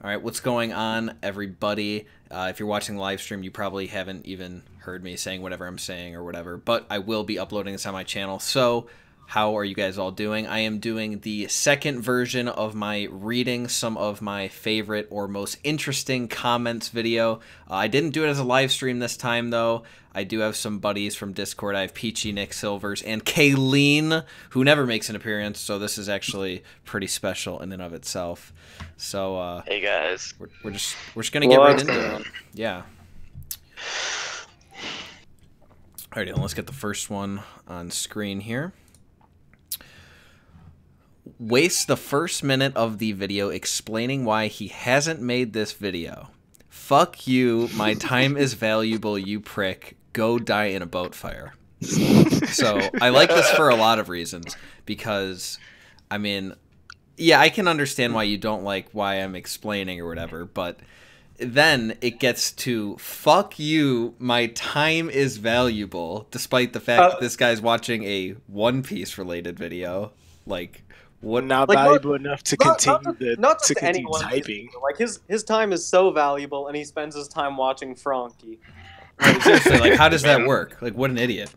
All right, what's going on, everybody? If you're watching the live stream, you probably haven't even heard me saying whatever I'm saying or whatever, but I will be uploading this on my channel. So, how are you guys all doing? I am doing the second version of my reading some of my favorite or most interesting comments video. I didn't do it as a live stream this time, though. I do have some buddies from Discord. I have Peachy, Nick Silvers, and Kayleen, who never makes an appearance, so this is actually pretty special in and of itself. So, hey guys, we're just gonna get right into it. Yeah. Alrighty, then let's get the first one on screen here. Wastes the first minute of the video explaining why he hasn't made this video. Fuck you, my time is valuable, you prick. Go die in a boat fire. So, I like this for a lot of reasons. Because, I mean, yeah, I can understand why you don't like why I'm explaining or whatever, but then it gets to, fuck you, my time is valuable, despite the fact that this guy's watching a One Piece related video. Like, what? Not like, valuable enough to continue not to continue anyone. typing. Like his time is so valuable, and he spends his time watching Frankie. Like, seriously, like, how does that work? Like, what an idiot.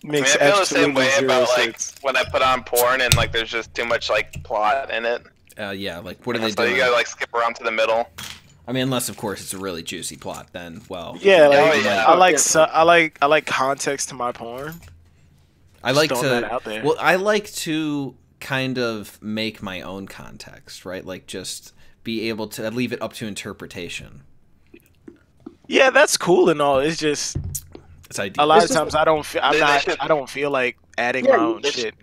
Makes I feel the same absolutely way zero about sense. like when I put on porn and like there's just too much like plot in it. Yeah, like, what are they So doing? you gotta like skip around to the middle. I mean, unless, of course, it's a really juicy plot, then, well. Yeah, Oh, like, yeah. I like context to my porn. I like Just throwing that out there. Well, I like to kind of make my own context, right? Like, just be able to leave it up to interpretation. Yeah, that's cool and all. It's just It's ideal. a lot It's of just- times I don't feel like adding my own they shit.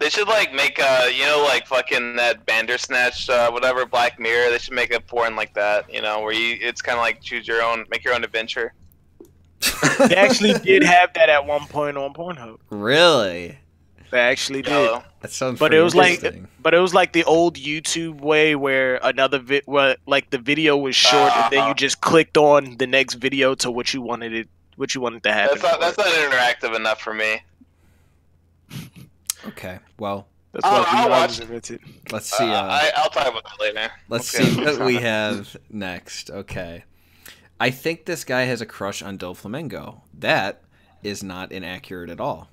They should like make you know, like fucking that Bandersnatch, whatever, Black Mirror. They should make a porn like that, you know, where it's kind of like choose your own, make your own adventure. They actually did have that at one point on Pornhub. Really? They actually did. Yo, That sounds But pretty it was like, interesting. but it was like the old YouTube way where like the video was short and then you just clicked on the next video to what you wanted to happen. that's not interactive enough for me. Okay, well, That's I'll why VR watch was invented. let's see. I'll talk about that later. Let's Okay. see what we have next. Okay. I think this guy has a crush on Doflamingo. That is not inaccurate at all.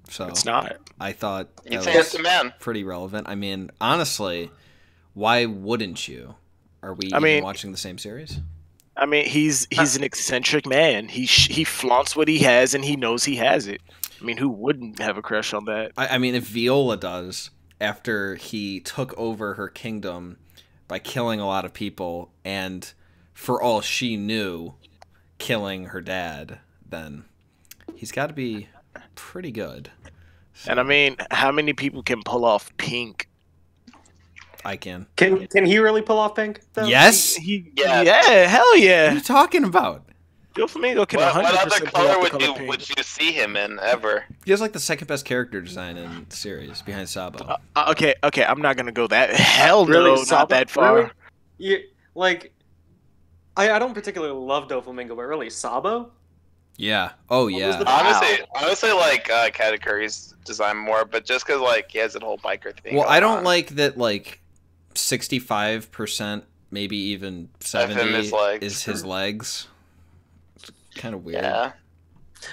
So It's not. I thought He's that a was handsome man. pretty relevant. I mean, honestly, why wouldn't you? Are we I even mean- watching the same series? I mean, he's an eccentric man. He flaunts what he has and he knows he has it. I mean, who wouldn't have a crush on that? I mean, if Viola does, after he took over her kingdom by killing a lot of people, and for all she knew, killing her dad, then he's got to be pretty good. And I mean, how many people can pull off Pink? I can. Can he really pull off Pink? Though? Yes? Yeah. Yeah, hell What are yeah. you talking about? Doflamingo can What 100% other pull color off the would color you Pink. would you see him in ever? He has like the second best character design in the series behind Sabo. Okay, I'm not gonna go that. Hell Really, no, not Sabo? that far. Really? You like, I don't particularly love Doflamingo, but really Sabo. Yeah. Oh was yeah. the- Honestly, like Katakuri's design more, but just because like he has that whole biker thing. Well, going I don't on. like that. Like 65%, maybe even 70, his legs. is his legs. It's kind of weird. Yeah.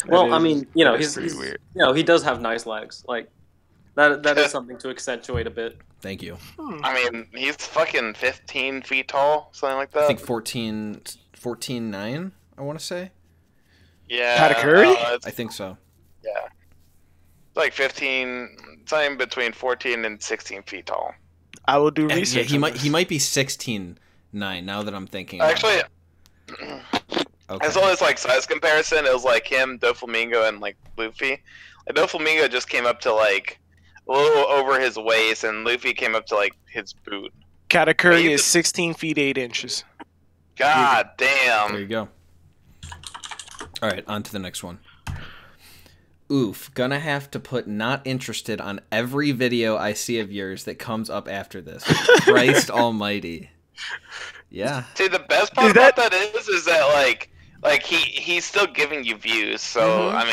Well, I mean, you know, that is he's pretty weird. you know, he does have nice legs. Like that is something to accentuate a bit. Thank you. I mean, he's fucking 15 feet tall, something like that. I think 14.9. I want to say. Yeah. Katakuri? I think so. Yeah. It's like 15, something between 14 and 16 feet tall. I will do Yeah, research. he on might. this. He might be 16.9. Now that I'm thinking. about Actually, it. I Okay. saw this like size comparison. It was like him, Doflamingo, and like Luffy. Like, Doflamingo just came up to like a little over his waist, and Luffy came up to like his boot. Katakuri He- is 16 feet 8 inches. God There damn. you go. All right, on to the next one. Oof, gonna have to put not interested on every video I see of yours that comes up after this. Christ almighty. Yeah. See, the best part Is that- about that is that like he's still giving you views. So Mhm. I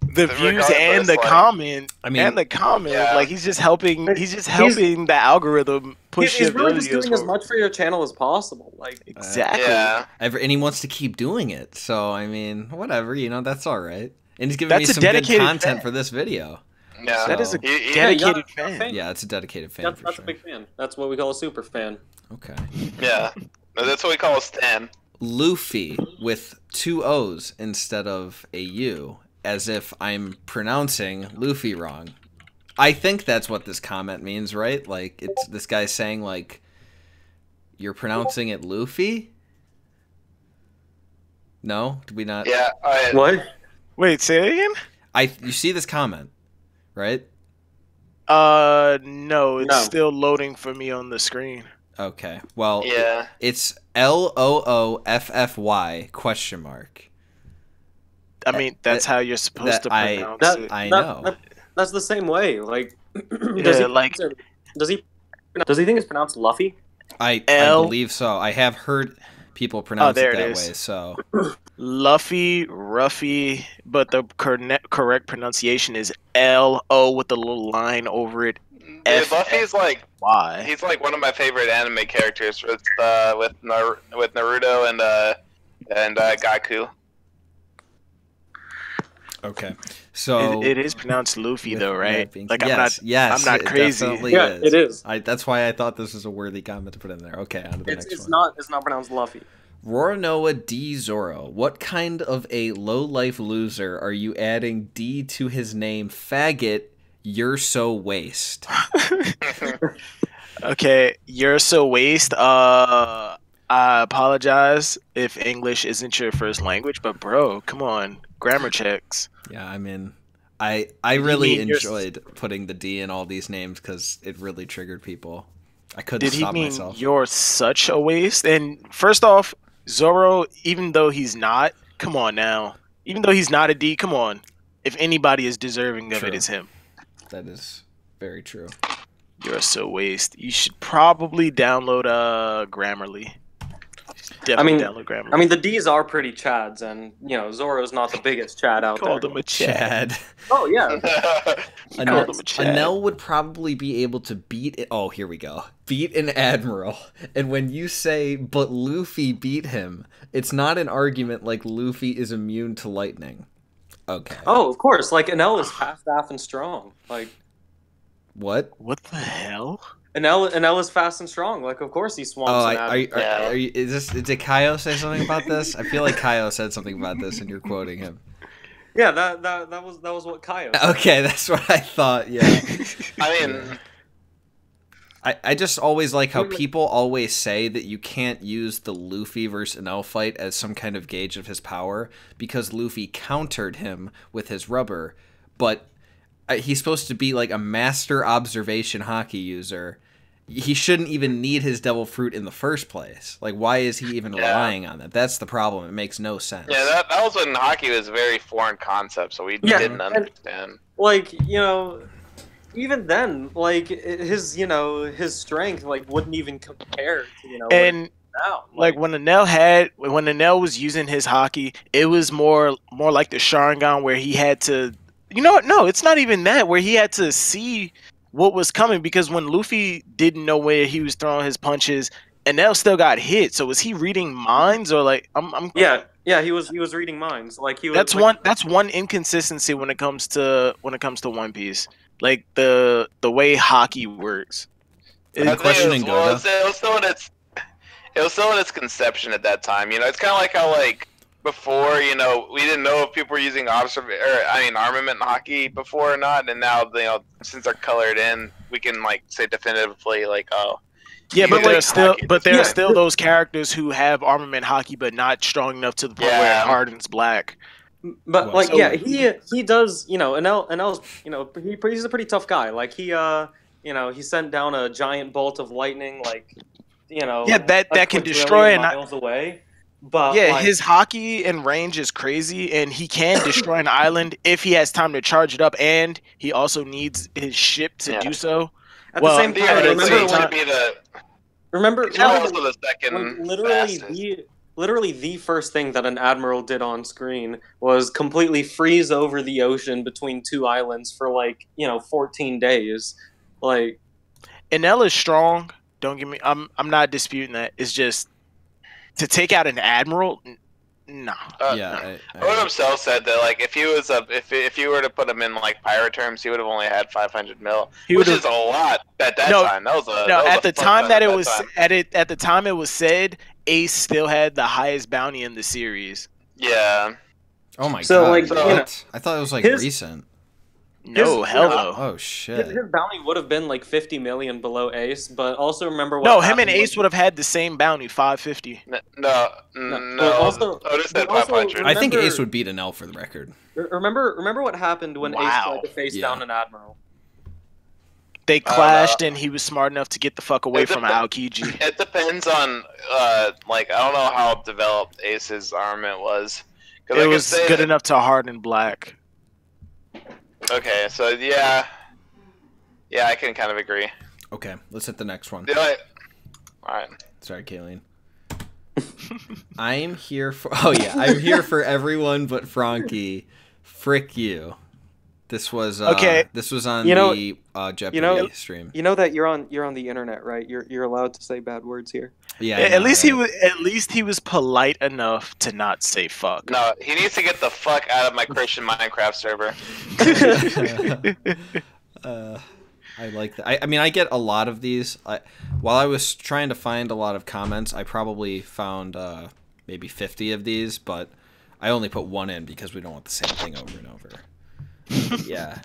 mean, the views and regardless, the like- comment. I mean, And the comment, Yeah. like he's just helping the algorithm push He's your really just videos doing as forward. much for your channel as possible. Like, Exactly. Yeah. and he wants to keep doing it. So I mean, whatever, that's all right. And he's giving That's me a some good dedicated content fan. for this video. Yeah. That is a He- dedicated Yeah, fan. Yeah, it's a dedicated fan that's, for that's sure. a big fan. That's what we call a super fan. Okay. Yeah. That's what we call a stan. Luffy with 2 O's instead of a U, as if I'm pronouncing Luffy wrong. I think that's what this comment means, right? Like, it's this guy saying, like, you're pronouncing it Luffy? No? Did we not? Yeah. What? Wait, say it again? You see this comment, right? No, it's No. still loading for me on the screen. Okay. Well, Yeah. it's LOOFFY question mark. I mean, that's how you're supposed to pronounce That- it. I that- know. that- that's the same way. Like, Yeah, like- does he think it's pronounced Luffy? I L- believe so. I have heard people pronounce there it it that is. way, so Luffy, Ruffy, but the correct pronunciation is L-O with a little line over it. Dude, Luffy's like Why? he's like one of my favorite anime characters with Naruto and Gaku. okay. So It is pronounced Luffy with though, right? that being- Like yes, yes, I'm not it crazy. definitely Yeah, it is. That's why I thought this was a worthy comment to put in there. Okay, on to the It's next one. not pronounced Luffy. Roronoa D Zoro. What kind of a low-life loser are you adding D to his name? Faggot, you're so waste. Okay, you're so waste. I apologize if English isn't your first language, but bro, come on, grammar checks. Yeah, I mean, I you really mean you're- enjoyed putting the D in all these names because it really triggered people. I couldn't Did he stop mean myself. you're such a waste? And first off, Zoro, even though he's not, come on now. Even though he's not a D, come on. If anybody is deserving of True. it, it's him. That is very true. You're so waste. You should probably download Grammarly. Definitely download Grammarly. I mean, the D's are pretty chads, and Zoro's not the biggest chad out called there. him a Chad. Chad. Oh yeah, called him a Chad. Anel would probably be able to beat it. Oh, here we go. Beat an admiral. And when you say, but Luffy beat him, it's not an argument like Luffy is immune to lightning. Okay. Oh, of course. Like Enel is fast, staff, and strong. Like What? What the hell? Enel is fast and strong. Like of course he swamps. Oh, an are you, Yeah. are you, did Kaio say something about this? I feel like Kaio said something about this and you're quoting him. Yeah, that was what Kaio said. Okay, that's what I thought, yeah. I mean, I just always like how people always say that you can't use the Luffy versus Enel fight as some kind of gauge of his power because Luffy countered him with his rubber, but he's supposed to be like a master observation hockey user. He shouldn't even need his devil fruit in the first place. Like, why is he even relying on that? That's the problem. It makes no sense. yeah, that was when hockey was a very foreign concept, so we Yeah, didn't and- understand. Like even then, like his his strength like wouldn't even compare to what And now. like when Enel was using his hockey, it was more like the Sharingan where he had to, no, it's not even that, where he had to see what was coming, because when Luffy didn't know where he was throwing his punches, Enel still got hit. So was he reading minds, or like I'm yeah, he was reading minds. Like he was. that's one inconsistency when it comes to One Piece, like the way hockey works. Are you I think questioning it was Goda? still in its conception at that time. It's kind of like how before, we didn't know if people were using armament in hockey before or not, and now since they're colored in, we can say definitively oh. Yeah, but But, there are Yeah. still those characters who have armament hockey, but not strong enough to the point where it Yeah. hardens black. But Well, he does. Enel's he's a pretty tough guy. Like he sent down a giant bolt of lightning. Yeah, that a can quadrillion destroy miles away. But Yeah, his hockey and range is crazy, and he can destroy an island if he has time to charge it up, and he also needs his ship to Yeah. do so. at well, the same Yeah, time, it's remember going when- to be the remember also the second when literally fastest. literally the first thing that an admiral did on screen was completely freeze over the ocean between two islands for like 14 days. Like, Enel is strong. Don't get me. I'm not disputing that. It's just to take out an admiral. No. Yeah, Owen himself said that like if he was if you were to put him in like pirate terms, he would have only had 500 mil, which is a lot at that time. That was a no. At the time that it was at the time it was said, Ace still had the highest bounty in the series. Yeah. Oh my So, god! like, what? I thought it was like recent. No, hell no. Oh shit! his bounty would have been like 50 million below Ace, but also remember what No, him happened and Ace when- would have had the same bounty, 550. No. But also- Otis said but also 500. I think remember- Ace would beat an L for the record. Remember what happened when Ace Wow. tried to face down an admiral? They clashed, and he was smart enough to get the fuck away from Aokiji. It depends on like I don't know how developed Ace's armament was. 'Cause It I could was say good that- enough to harden black. Okay, so yeah, I can kind of agree. Okay, let's hit the next one. All right. Sorry, Kayleen. I'm here for. Oh yeah, I'm here for everyone but Frankie. Frick you. This was Okay. This was on You know- the Jeopardy stream. You know that you're on the internet, right? You're allowed to say bad words here. Yeah. I At know, least right? he was polite enough to not say fuck. No, he needs to get the fuck out of my Christian Minecraft server. I like that. I mean, I get a lot of these. While I was trying to find a lot of comments, I probably found maybe 50 of these, but I only put one in because we don't want the same thing over and over. Yeah.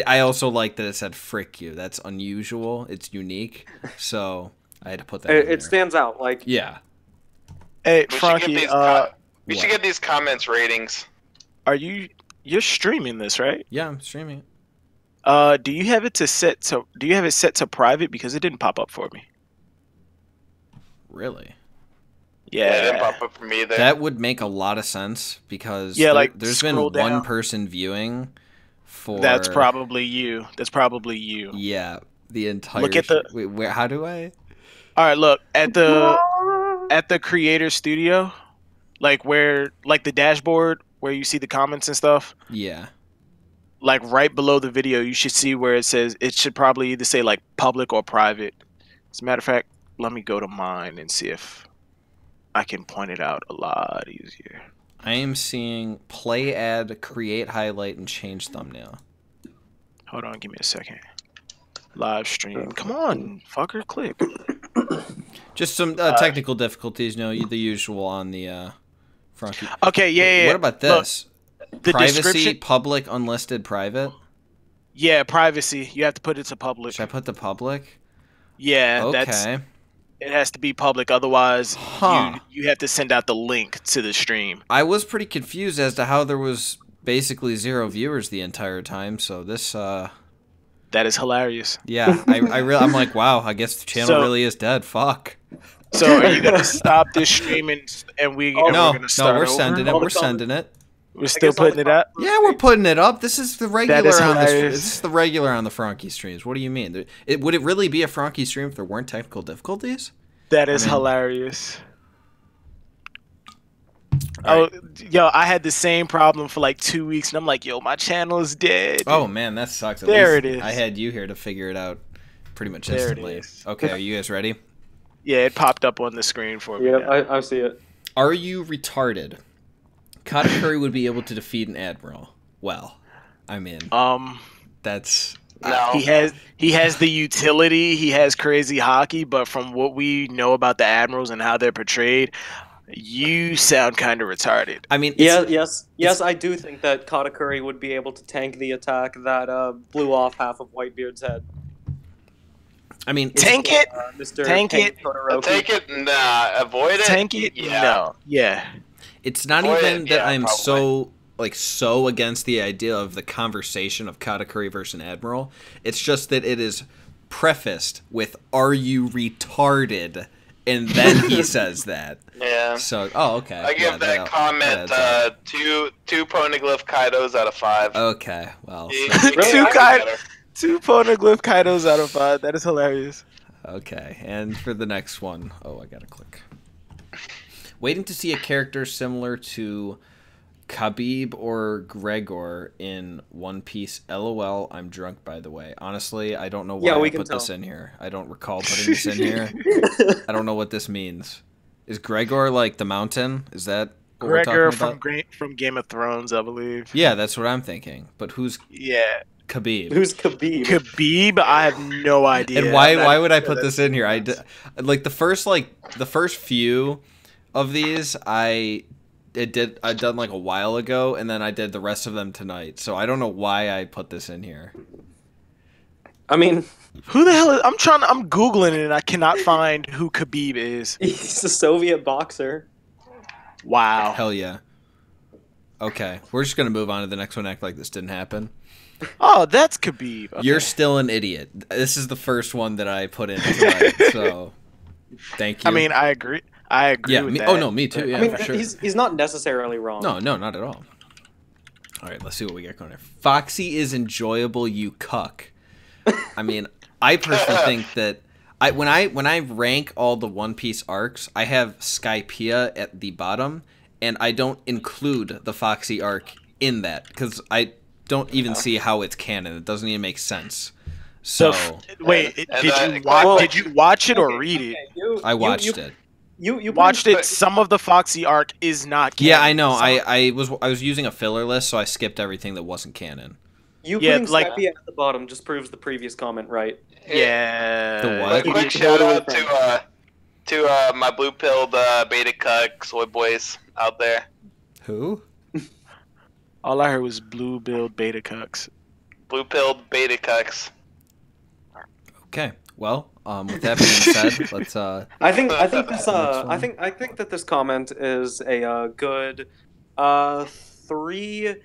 I also like that it said "frick you." That's unusual. It's unique, so I had to put that. in there. It stands out. Like, Yeah. Hey, We Frankie, we should get these comments ratings. you're streaming this, right? Yeah, I'm streaming. Do you have it set to private, because it didn't pop up for me? Really? Yeah, it didn't Yeah. pop up for me either. That would make a lot of sense because Yeah, like, there's been scroll one down. person viewing for. That's probably you. Yeah, the entire. Look at the- Wait, where? How do I? All right, look at the creator studio, like the dashboard where you see the comments and stuff. Yeah. Like right below the video, you should see where it says, it should probably either say like public or private. As a matter of fact, let me go to mine and see if I can point it out a lot easier. I am seeing play ad, create highlight, and change thumbnail. Hold on, give me a second. Live stream. Come on, fucker, click. Just some technical difficulties. No, the usual on the Frankie. Okay, yeah. What about this? The Privacy, description. public, unlisted, private. Yeah, privacy. You have to put it to public. Should I put the public? Yeah, Okay. it has to be public. Otherwise, Huh. you have to send out the link to the stream. I was pretty confused as to how there was basically 0 viewers the entire time. So this, That is hilarious. yeah, I'm like, wow. I guess the channel So- really is dead. Fuck. So, are you gonna stop this stream and we're No, gonna start we're over? sending it. We're sending it. We're still putting it up. Yeah, we're putting it up. This is the regular is on this. hilarious. This is the regular on the Frankie streams. What do you mean? Would it really be a Frankie stream if there weren't technical difficulties? That is I mean- hilarious. All Oh, yo, I had the same problem for like 2 weeks, and I'm like, yo, my channel is dead. Oh man, that sucks. At There least it is. I had you here to figure it out pretty much There it instantly. is. Okay, are you guys ready? Yeah, it popped up on the screen for me. yeah, now. I see it. Are you retarded? Katakuri would be able to defeat an admiral. Well, I mean, that's No. He has the utility. He has crazy hockey, but from what we know about the admirals and how they're portrayed, you sound kind of retarded. I mean, Yeah, yes, I do think that Katakuri would be able to tank the attack that blew off half of Whitebeard's head. I mean, Tank it. Mr. Tank it. Todoroki. Take it, nah. Avoid it. Tank it? Yeah. No. Yeah. it's not Boy, even that yeah, I'm probably. so against the idea of the conversation of Katakuri versus an admiral. It's just that it is prefaced with "Are you retarded?" and then he says that. Yeah. So, oh, okay. I give Yeah, that comment adds up. two poneglyph Kaidos out of 5. Okay, well, You- so- you can't Two do Kai- better. 2 Poneglyph Kaidos out of 5. That is hilarious. okay. And for the next one, oh, I gotta click. Waiting to see a character similar to Khabib or Gregor in One Piece. LOL, I'm drunk, by the way. Honestly, I don't know why I put this in here. I don't recall putting this in here. I don't know what this means. Is Gregor like the mountain? Is that what Gregor we're talking about? from Game of Thrones, I believe. Yeah, that's what I'm thinking. But who's Khabib? Who's Khabib? Khabib, I have no idea. And why would I put this in here? Like the first few of these I'd done like a while ago, and then I did the rest of them tonight. So I don't know why I put this in here. I mean, who the hell is? I'm Googling it and I cannot find who Khabib is. He's a Soviet boxer. Wow. Hell yeah. Okay, we're just gonna move on to the next one. Act like this didn't happen. Oh, that's Khabib. Okay. You're still an idiot. This is the first one that I put in tonight. So thank you. I mean, I agree. Yeah, with me, that. oh no, me too. Yeah, I mean, for sure. he's not necessarily wrong. No, not at all. All right, let's see what we got going here. Foxy is enjoyable, you cuck. I mean, I personally think that when I rank all the One Piece arcs, I have Skypiea at the bottom, and I don't include the Foxy arc in that because I don't even see how it's canon. It doesn't even make sense. So wait, did you watch it or read it? I watched it. You watched it. Some of the Foxy arc is not canon. Yeah, I know. I was using a filler list, so I skipped everything that wasn't canon. You putting Skypiea at the bottom just proves the previous comment right. Yeah. The what? Quick shout out to my blue-pilled beta cuck soy boys out there. Who? All I heard was blue-billed beta cucks. Blue-pilled beta cucks. Okay. Well, with that being said, let's. I think that this comment is a good 3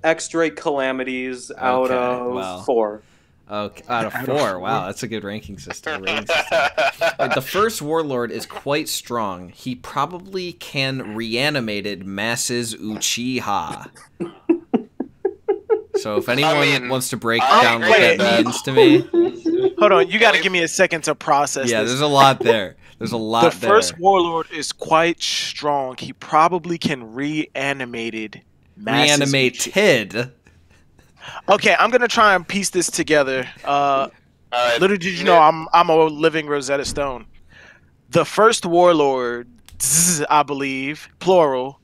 extra calamities out of 4. Okay, out of 4. Wow, that's a good ranking system. The first warlord is quite strong. He probably can reanimated masses Uchiha. So if anyone wants to break down what that means to me, hold on, you got to give me a second to process. Yeah, this. there's a lot there. There's a lot. The first warlord is quite strong. He probably can reanimated. Reanimated. Okay, I'm gonna try and piece this together. Little did you know, I'm a living Rosetta Stone. The first warlord, I believe, plural,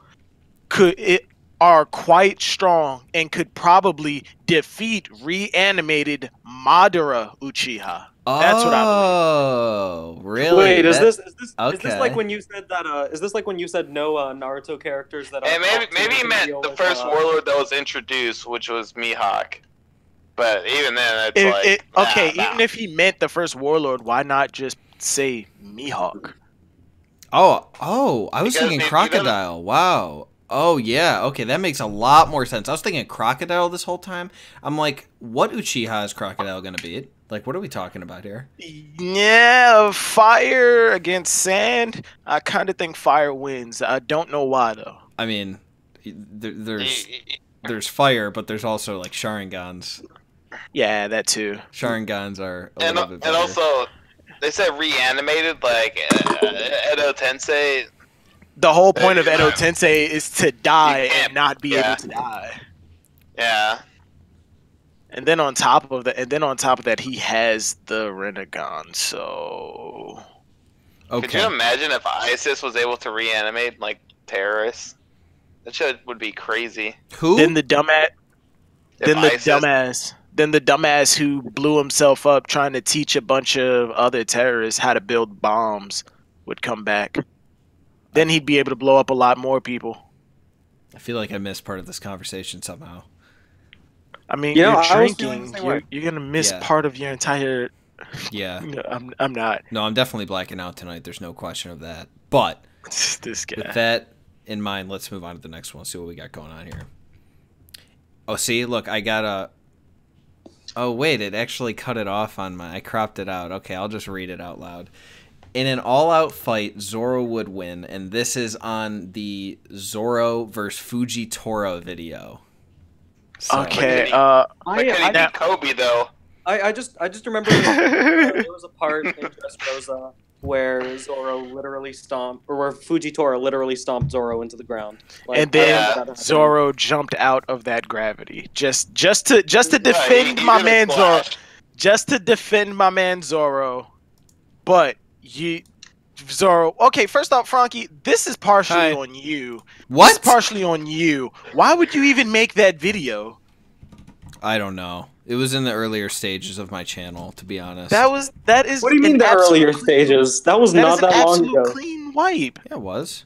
are quite strong and could probably defeat reanimated Madara Uchiha. That's what I believe. Oh, really? Wait, is this okay. like when you said that? Is this like when you said no Naruto characters that? And maybe he meant the first warlord that was introduced, which was Mihawk. But even then, it's even if he meant the first warlord, why not just say Mihawk? Oh, I was thinking Crocodile. Wow. Oh, yeah. Okay, that makes a lot more sense. I was thinking Crocodile this whole time. I'm like, what Uchiha is Crocodile going to beat? Like, what are we talking about here? Yeah, fire against sand. I kind of think fire wins. I don't know why, though. I mean, there's fire, but there's also, like, Sharingans. Yeah, that too. Sharingans are a little bit better. And also, they said reanimated, like, Edo Tensei. The whole point of Edo Tensei is to die and not be able to die. Yeah. And then on top of that, he has the Rinnegan. So, okay. Could you imagine if ISIS was able to reanimate like terrorists? That shit would be crazy. Who? Then the dumbass who blew himself up trying to teach a bunch of other terrorists how to build bombs would come back. Then he'd be able to blow up a lot more people. I feel like I missed part of this conversation somehow. I mean, you're drinking. You're gonna miss part of your entire. Yeah. No, I'm not. No, I'm definitely blacking out tonight. There's no question of that. But this guy. With that in mind, let's move on to the next one. See what we got going on here. Oh, see, look, I got a. Oh wait, it actually cut it off on my. I cropped it out. Okay, I'll just read it out loud. In an all-out fight, Zoro would win, and this is on the Zoro vs. Fujitora video. So. Okay. Could he beat Kobe though? I just remember there was a part in Dressrosa where Zoro literally stomped, or where Fujitora literally stomped Zoro into the ground. Like, And then Yeah. that happened. Zoro jumped out of that gravity just to defend he my did a man Zoro, splash. just to defend my man Zoro. But Zoro. Okay, first off, Frankie, this is partially Hi. on you. This is What? partially on you. Why would you even make that video? I don't know. It was in the earlier stages of my channel, to be honest. That is. What do you mean an the absolute earlier clean- stages? That was That not is an that long absolute ago. clean wipe. Yeah, it was.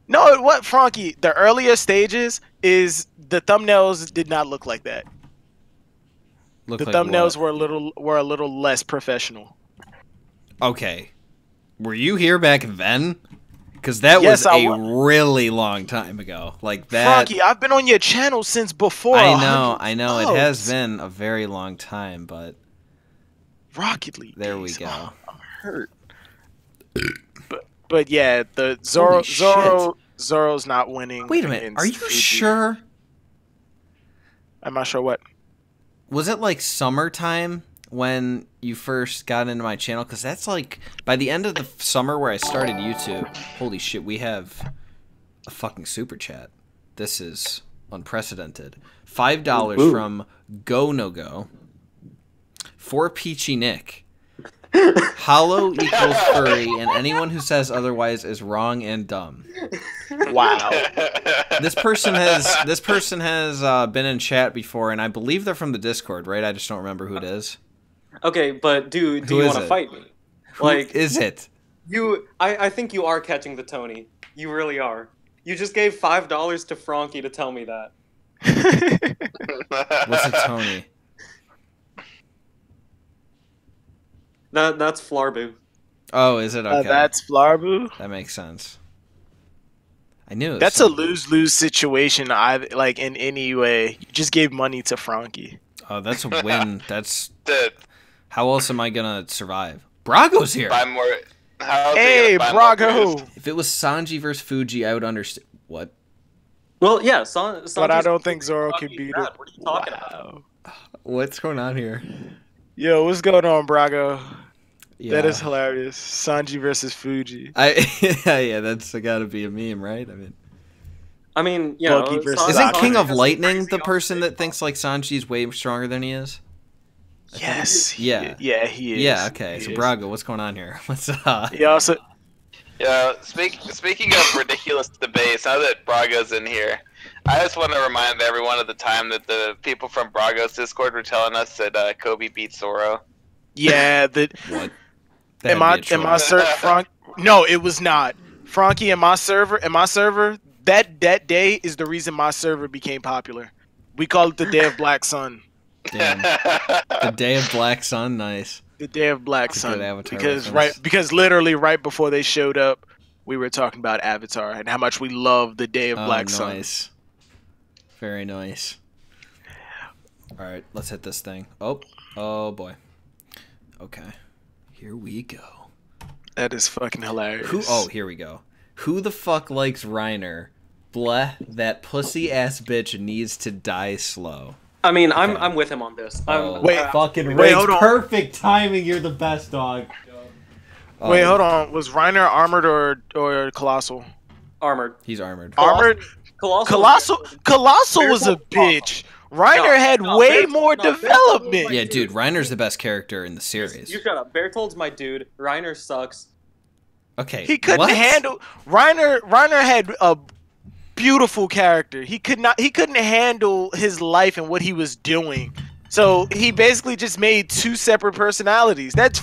No, what, Frankie? The earlier stages is the thumbnails did not look like that. Looked The like thumbnails what? were a little less professional. Okay. Were you here back then? Because that Yes, was I a wa- really long time ago. Like that. Frankie, I've been on your channel since before. I know. It has subs. been a very long time, but Rocket League. there we days. go. Oh, I'm hurt. But yeah, the Holy shit. Zoro's not winning. Wait a minute. against Are you Fuji. sure? I'm not sure what. Was it like summertime when you first got into my channel? Because that's like by the end of the summer where I started YouTube. Holy shit, we have a fucking super chat. This is unprecedented. $5 Ooh. from Go No Go. For Peachy Nick. Hollow equals furry, and anyone who says otherwise is wrong and dumb. Wow. This person has been in chat before, and I believe they're from the Discord, right? I just don't remember who it is. Okay, but do Who you is want to it? fight me? Who Like is it? I think you are catching the Tony. You really are. You just gave $5 to Frankie to tell me that. What's a Tony? That's Flarbu. Oh, is it okay? That's Flarbu. That makes sense. I knew it. was That's a something. lose-lose situation. Like in any way. You just gave money to Frankie. Oh, that's a win. That's Dude, how else am I gonna survive? Brago's here. buy more. How Hey, Brago. If it was Sanji versus Fuji, I would understand. What? Well, yeah, But I don't think Zoro can beat him. What are you talking about? Wow. What's going on here? Yo, what's going on, Brago? Yeah. That is hilarious. Sanji versus Fuji. Yeah, that's gotta be a meme, right? I mean, You Buggy know, versus Sanji- isn't Sanji King of has some Lightning crazy the person outfit. that thinks like Sanji's way stronger than he is? Yes. Yeah. Yeah, he is. Yeah. Okay. He So is. Brago, what's going on here? Let's He also. Yeah, speaking of ridiculous debates, now that Braga's in here, I just want to remind everyone of the time that the people from Braga's Discord were telling us that Kobe beat Zoro. Yeah. what? That Am had I to be a am I troll. Frank? No, it was not. Frankie and my server. That day is the reason my server became popular. We call it the Day of Black Sun. Damn. The Day of Black Sun, nice. The Day of Black That's a good Sun. Avatar reference. Because literally right before they showed up, we were talking about Avatar and how much we love the Day of Black Sun. Nice. Very nice. All right, let's hit this thing. Oh boy. Okay, here we go. That is fucking hilarious. Here we go. Who the fuck likes Reiner? Bleh, that pussy ass bitch needs to die slow. I mean, Okay. I'm with him on this. Wait, fucking wait, hold on. Perfect timing. You're the best dog. Wait, hold on. Was Reiner armored or colossal? armored. He's armored. Armored. Colossal. Colossal was a bitch. Reiner had way more development. Yeah, dude, Reiner's the best character in the series. You shut up. Bertold's my dude. Reiner sucks. Okay, He couldn't what? handle Reiner had a beautiful character. He couldn't handle his life and what he was doing. So he basically just made two separate personalities. That's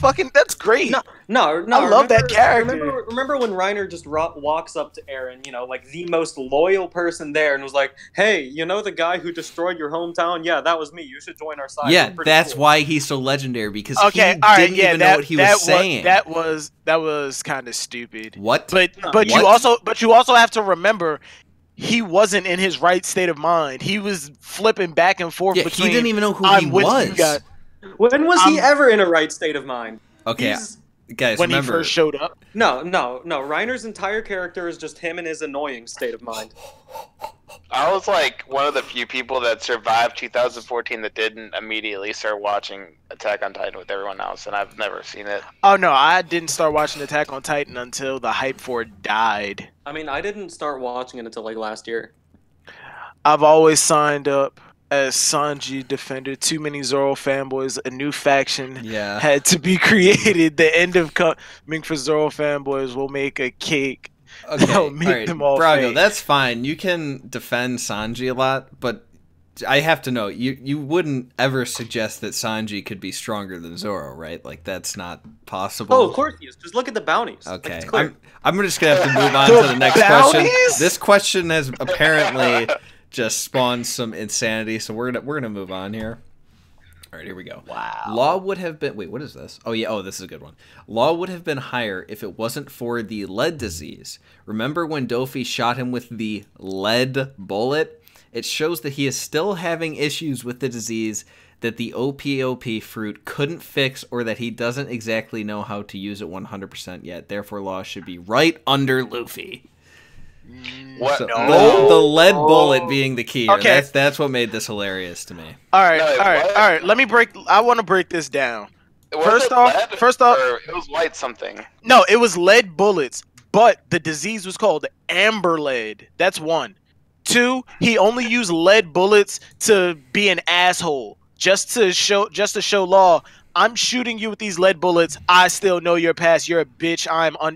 great. No. I love that character. Remember when Reiner just walks up to Eren, you know, like the most loyal person there, and was like, "Hey, you know the guy who destroyed your hometown? Yeah, that was me. You should join our side." Yeah, We're pretty that's cool." why he's so legendary, because Okay, he all right, didn't yeah, even know what he was saying. That was kind of stupid. What? But you also have to remember he wasn't in his right state of mind. He was flipping back and forth Yeah, between he didn't even know who I'm he with you was. guys. When was he I'm- ever in a right state of mind? Okay, He's- guys, when remember. he first showed up. No. Reiner's entire character is just him in his annoying state of mind. I was like one of the few people that survived 2014 that didn't immediately start watching Attack on Titan with everyone else, and I've never seen it. Oh no, I didn't start watching Attack on Titan until the hype for it died. I mean, I didn't start watching it until like last year. I've always signed up as Sanji Defender. Too many Zoro fanboys. A new faction Yeah. had to be created. The end of coming for Zoro fanboys will make a cake. Okay, That'll make alright, them all Brago, fake. that's fine. You can defend Sanji a lot, but I have to know, you wouldn't ever suggest that Sanji could be stronger than Zoro, right? Like, that's not possible. Oh, of course he is. Just look at the bounties. Like, Okay, it's clear. I'm just gonna have to move on to the next question. Bounties? This question has apparently just spawned some insanity, so we're gonna move on here. All right, here we go. Wow. Law would have been. Wait, what is this? Oh yeah. Oh, this is a good one. Law would have been higher if it wasn't for the lead disease. Remember when Dofi shot him with the lead bullet? It shows that he is still having issues with the disease that the OPOP fruit couldn't fix, or that he doesn't exactly know how to use it 100% yet. Therefore, Law should be right under Luffy. What? So, No. the lead bullet being the key. Okay. That's what made this hilarious to me. All right, No, it all right, was- all right. Let me break. I want to break this down. Was First it off- lead, first off- or it was white something. No, it was lead bullets, but the disease was called amber lead. That's one. Two, he only used lead bullets to be an asshole, just to show Law. I'm shooting you with these lead bullets. I still know your past. You're a bitch.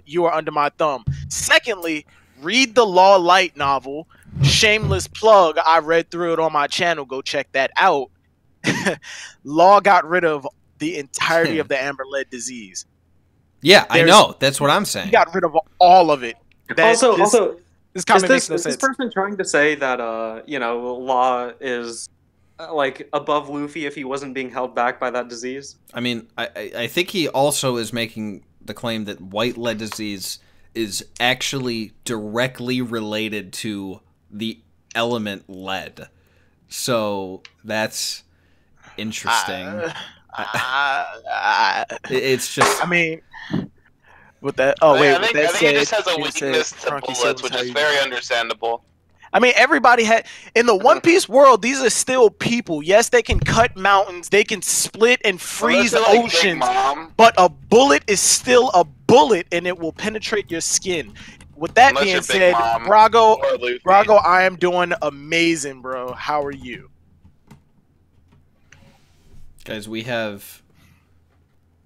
You are under my thumb. Secondly, read the Law Light novel. Shameless plug. I read through it on my channel. Go check that out. Law got rid of the entirety of the amber lead disease. Yeah, I There's- know. That's what I'm He saying. got rid of all of it. Also, this is comment makes no this sense. person trying to say that Law is like above Luffy if he wasn't being held back by that disease? I mean, I think he also is making the claim that white lead disease is actually directly related to the element lead. So that's interesting. It's just I mean, with that. Oh wait, I with think, that I think he said, just has a you said weakness to Frankie said bullets, was which how is you- very understandable. I mean, everybody had in the One Piece world. These are still people. Yes, they can cut mountains, they can split and freeze Unless they're like Big oceans, Mom, but a bullet is still a bullet, and it will penetrate your skin. With that Unless being you're Big said, Mom Brago, or Luffy. Brago, I am doing amazing, bro. How are you? guys, we have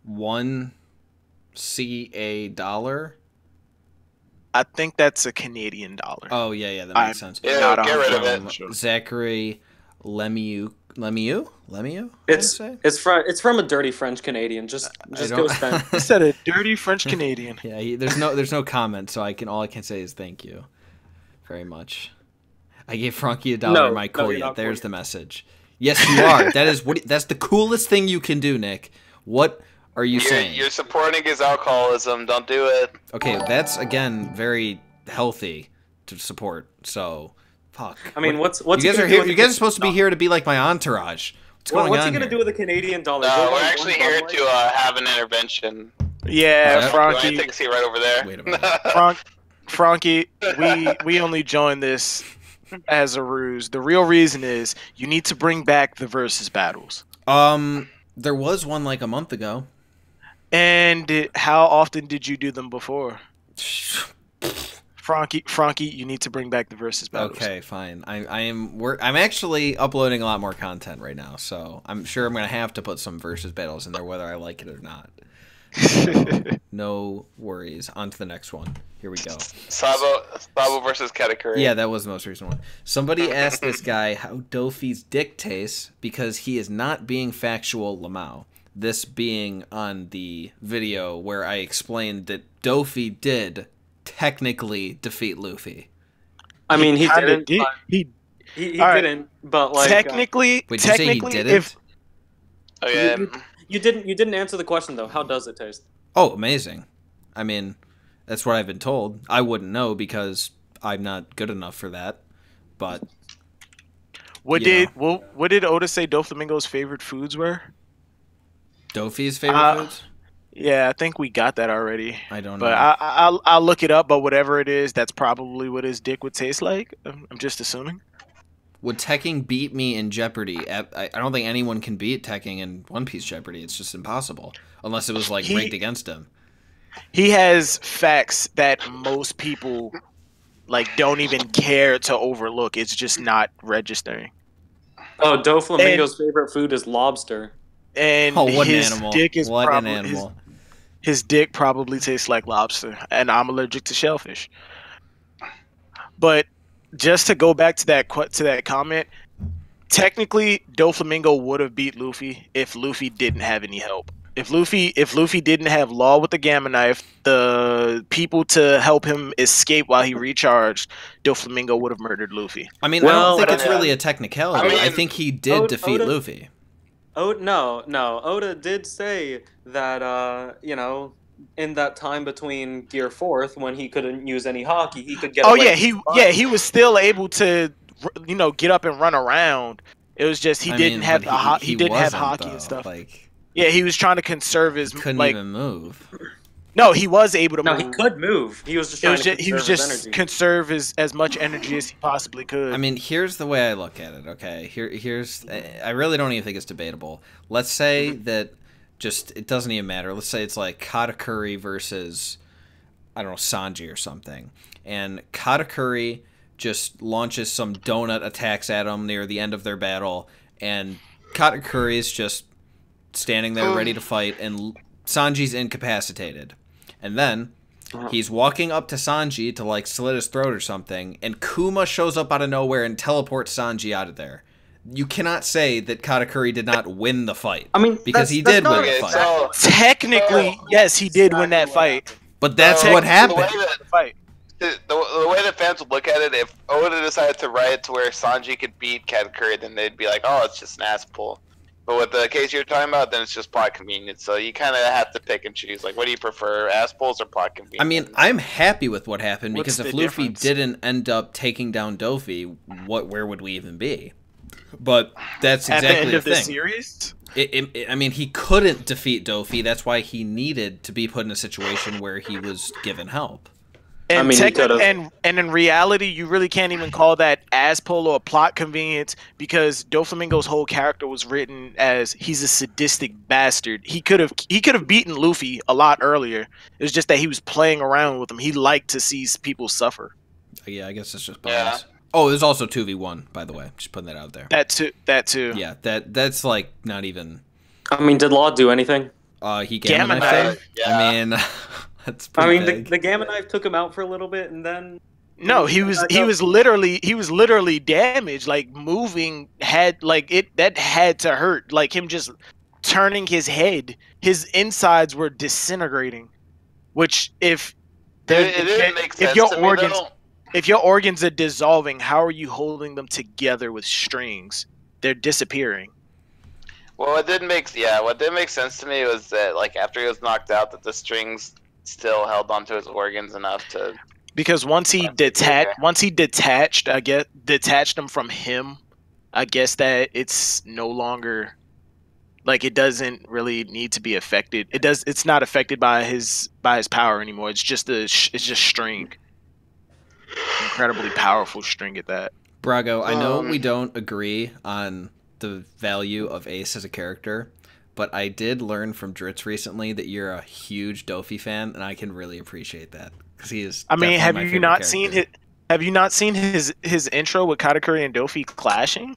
one CA dollar. I think that's a Canadian dollar. Oh yeah, that I'm makes sense. Yeah, Not get rid of 100% it. sure. Zachary Lemieux. Lemieux? It's I'd say? it's from a dirty French Canadian. Just don't- go spend. Instead of dirty French Canadian. Yeah, there's no comment, so all I can say is thank you very much. I gave Frankie $1, No, my no, you're Koya. not There's Koya. the message. Yes, you are. That's the coolest thing you can do, Nick. What are you saying? You're supporting his alcoholism. Don't do it. Okay, that's again very healthy to support. So, fuck. I mean, what's you guys he are gonna here? do with You the guys are supposed to be here to be like my entourage. What's going What's on he gonna here? do with a Canadian dollar? No, Go we're buy actually one here Bud to Light? have an intervention. Yeah, Yeah. You want to Frankie. take a seat right over there? Wait a minute. Frankie, we only joined this as a ruse. The real reason is you need to bring back the versus battles. There was one like a month ago. And how often did you do them before? Frankie, you need to bring back the versus battles. Okay, fine. I'm actually uploading a lot more content right now, so I'm sure I'm gonna have to put some versus battles in there, whether I like it or not. No worries. On to the next one. Here we go. Sabo versus Katakuri. Yeah, that was the most recent one. Somebody asked this guy how Dofi's dick tastes because he is not being factual Lamau. This being on the video where I explained that Dofi did technically defeat Luffy. I mean, he kinda didn't. did. But He he All right. didn't. But like, Wait, technically, did you say he technically, didn't? if Oh yeah. you didn't answer the question though. How does it taste? Oh, amazing. I mean, that's what I've been told. I wouldn't know because I'm not good enough for that. But what you did Oda say Doflamingo's favorite foods were? Dofi's favorite foods? Yeah, I think we got that already. I don't But know. I'll look it up. But whatever it is, that's probably what his dick would taste like. I'm just assuming. would Tekking beat me in Jeopardy? I don't think anyone can beat Tekking in One Piece Jeopardy. It's just impossible. Unless it was, like, rigged against him. He has facts that most people, like, don't even care to overlook. It's just not registering. Oh, Doflamingo's favorite food is lobster. And what his an animal. dick is what probably, an animal. His dick probably tastes like lobster, and I'm allergic to shellfish. But just to go back to that comment, technically Doflamingo would have beat Luffy if Luffy didn't have any help. If Luffy didn't have Law with the Gamma Knife, the people to help him escape while he recharged, Doflamingo would have murdered Luffy. I mean, I don't think it's really a technicality. I mean, I think he did defeat Oda- Luffy. Oh no! Oda did say that in that time between Gear 4th when he couldn't use any hockey, he could get. Oh away he was still able to, get up and run around. It was just he didn't have hockey and stuff. Like, yeah, he was trying to conserve his couldn't even move. No, he was able to No, move. he could move. He was just trying to conserve as much energy as he possibly could. I mean, here's the way I look at it, okay? Here's I really don't even think it's debatable. Let's say that it doesn't even matter. Let's say it's like Katakuri versus, I don't know, Sanji or something. And Katakuri just launches some donut attacks at him near the end of their battle, and Katakuri is just standing there ready to fight, and Sanji's incapacitated. And then he's walking up to Sanji to, like, slit his throat or something, and Kuma shows up out of nowhere and teleports Sanji out of there. You cannot say that Katakuri did not win the fight. I mean, because he did win the fight. So, Technically, yes, he did win that fight. But that's what happened. The way that fans would look at it, if Oda decided to write it to where Sanji could beat Katakuri, then they'd be like, oh, it's just an ass pull. But with the case you're talking about, then it's just plot convenience. So you kind of have to pick and choose. Like, what do you prefer, ass pulls or plot convenience? I mean, I'm happy with what happened because What's if the Luffy difference? didn't end up taking down Dofi, where would we even be? But that's At the exactly end the of the thing. series? I mean, he couldn't defeat Dofi. That's why he needed to be put in a situation where he was given help. And, I mean, he could've- and in reality, you really can't even call that ass pull or plot convenience because Doflamingo's whole character was written as he's a sadistic bastard. He could have beaten Luffy a lot earlier. It was just that he was playing around with him. He liked to see people suffer. Yeah, I guess it's just Yeah. bonus. Oh, there's also 2v1, by the way. Just putting that out there. That too. Yeah, that's like not even. I mean, did Law do anything? He Gamma Gamma Knife. Knife. Yeah. I mean, that's I pretty mean, big. the Gamma Knife took him out for a little bit, and then No, he was literally damaged. Like moving had to hurt. Like him just turning his head, his insides were disintegrating. Which it didn't make sense to me, though. if your organs are dissolving, how are you holding them together with strings? They're disappearing. Well, what didn't make sense to me was that, like, after he was knocked out, that the strings still held onto his organs enough to. Because once he detached them from him, I guess that it's no longer like it doesn't really need to be affected. It's not affected by his power anymore. It's just string. Incredibly powerful string at that. Brago, I know we don't agree on the value of Ace as a character, but I did learn from Dritz recently that you're a huge Dofi fan, and I can really appreciate that because he is. I mean, definitely my favorite character. Have you not seen his intro with Katakuri and Dofi clashing?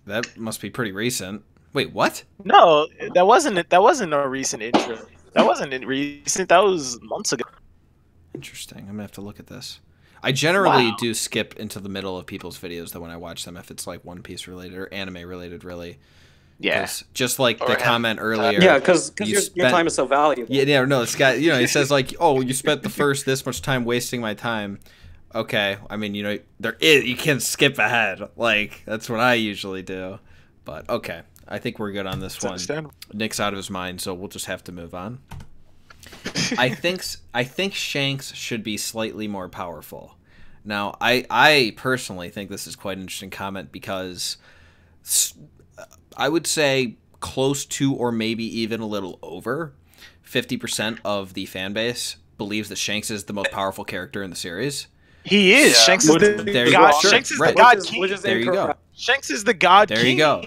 That must be pretty recent. Wait, what? No, that wasn't a recent intro. That wasn't recent. That was months ago. Interesting. I'm gonna have to look at this. I generally Wow. do skip into the middle of people's videos though when I watch them if it's like One Piece related or anime related, really. Yeah. 'Cause just like Or the have- comment earlier. yeah, because you your spent- time is so valuable. Yeah, no, this guy, he says like, "Oh, you spent the first this much time wasting my time." Okay, I mean, you can skip ahead. Like that's what I usually do. But okay, I think we're good on this one. Understandable. Nick's out of his mind, so we'll just have to move on. I think Shanks should be slightly more powerful. Now, I personally think this is quite an interesting comment because I would say close to or maybe even a little over 50% of the fan base believes that Shanks is the most powerful character in the series. He is. Yeah. Shanks is Which- the There you god. go. Sure, Shanks is right. the god Which king. is There you go. incorrect. Shanks is the god There king. you go.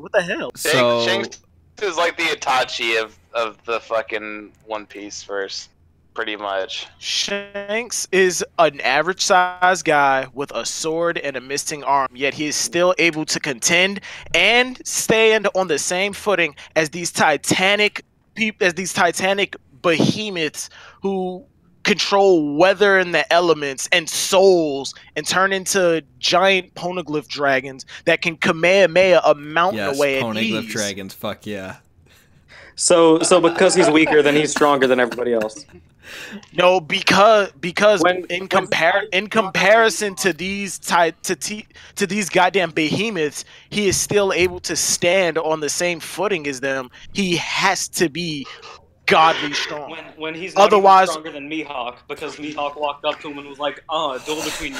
What the hell? So Shanks is like the Itachi of the fucking One Piece verse, pretty much. Shanks is an average sized guy with a sword and a missing arm, yet he is still able to contend and stand on the same footing as these titanic behemoths who control weather and the elements and souls and turn into giant poneglyph dragons that can Kamehameha a mountain yes, away at poneglyph ease. dragons. Fuck yeah. So because he's weaker, then he's stronger than everybody else. No, because When- in when- comparison to these to these goddamn behemoths, he is still able to stand on the same footing as them. He has to be godly strong. When he's not Otherwise- even stronger than Mihawk, because Mihawk walked up to him and was like, duel between you.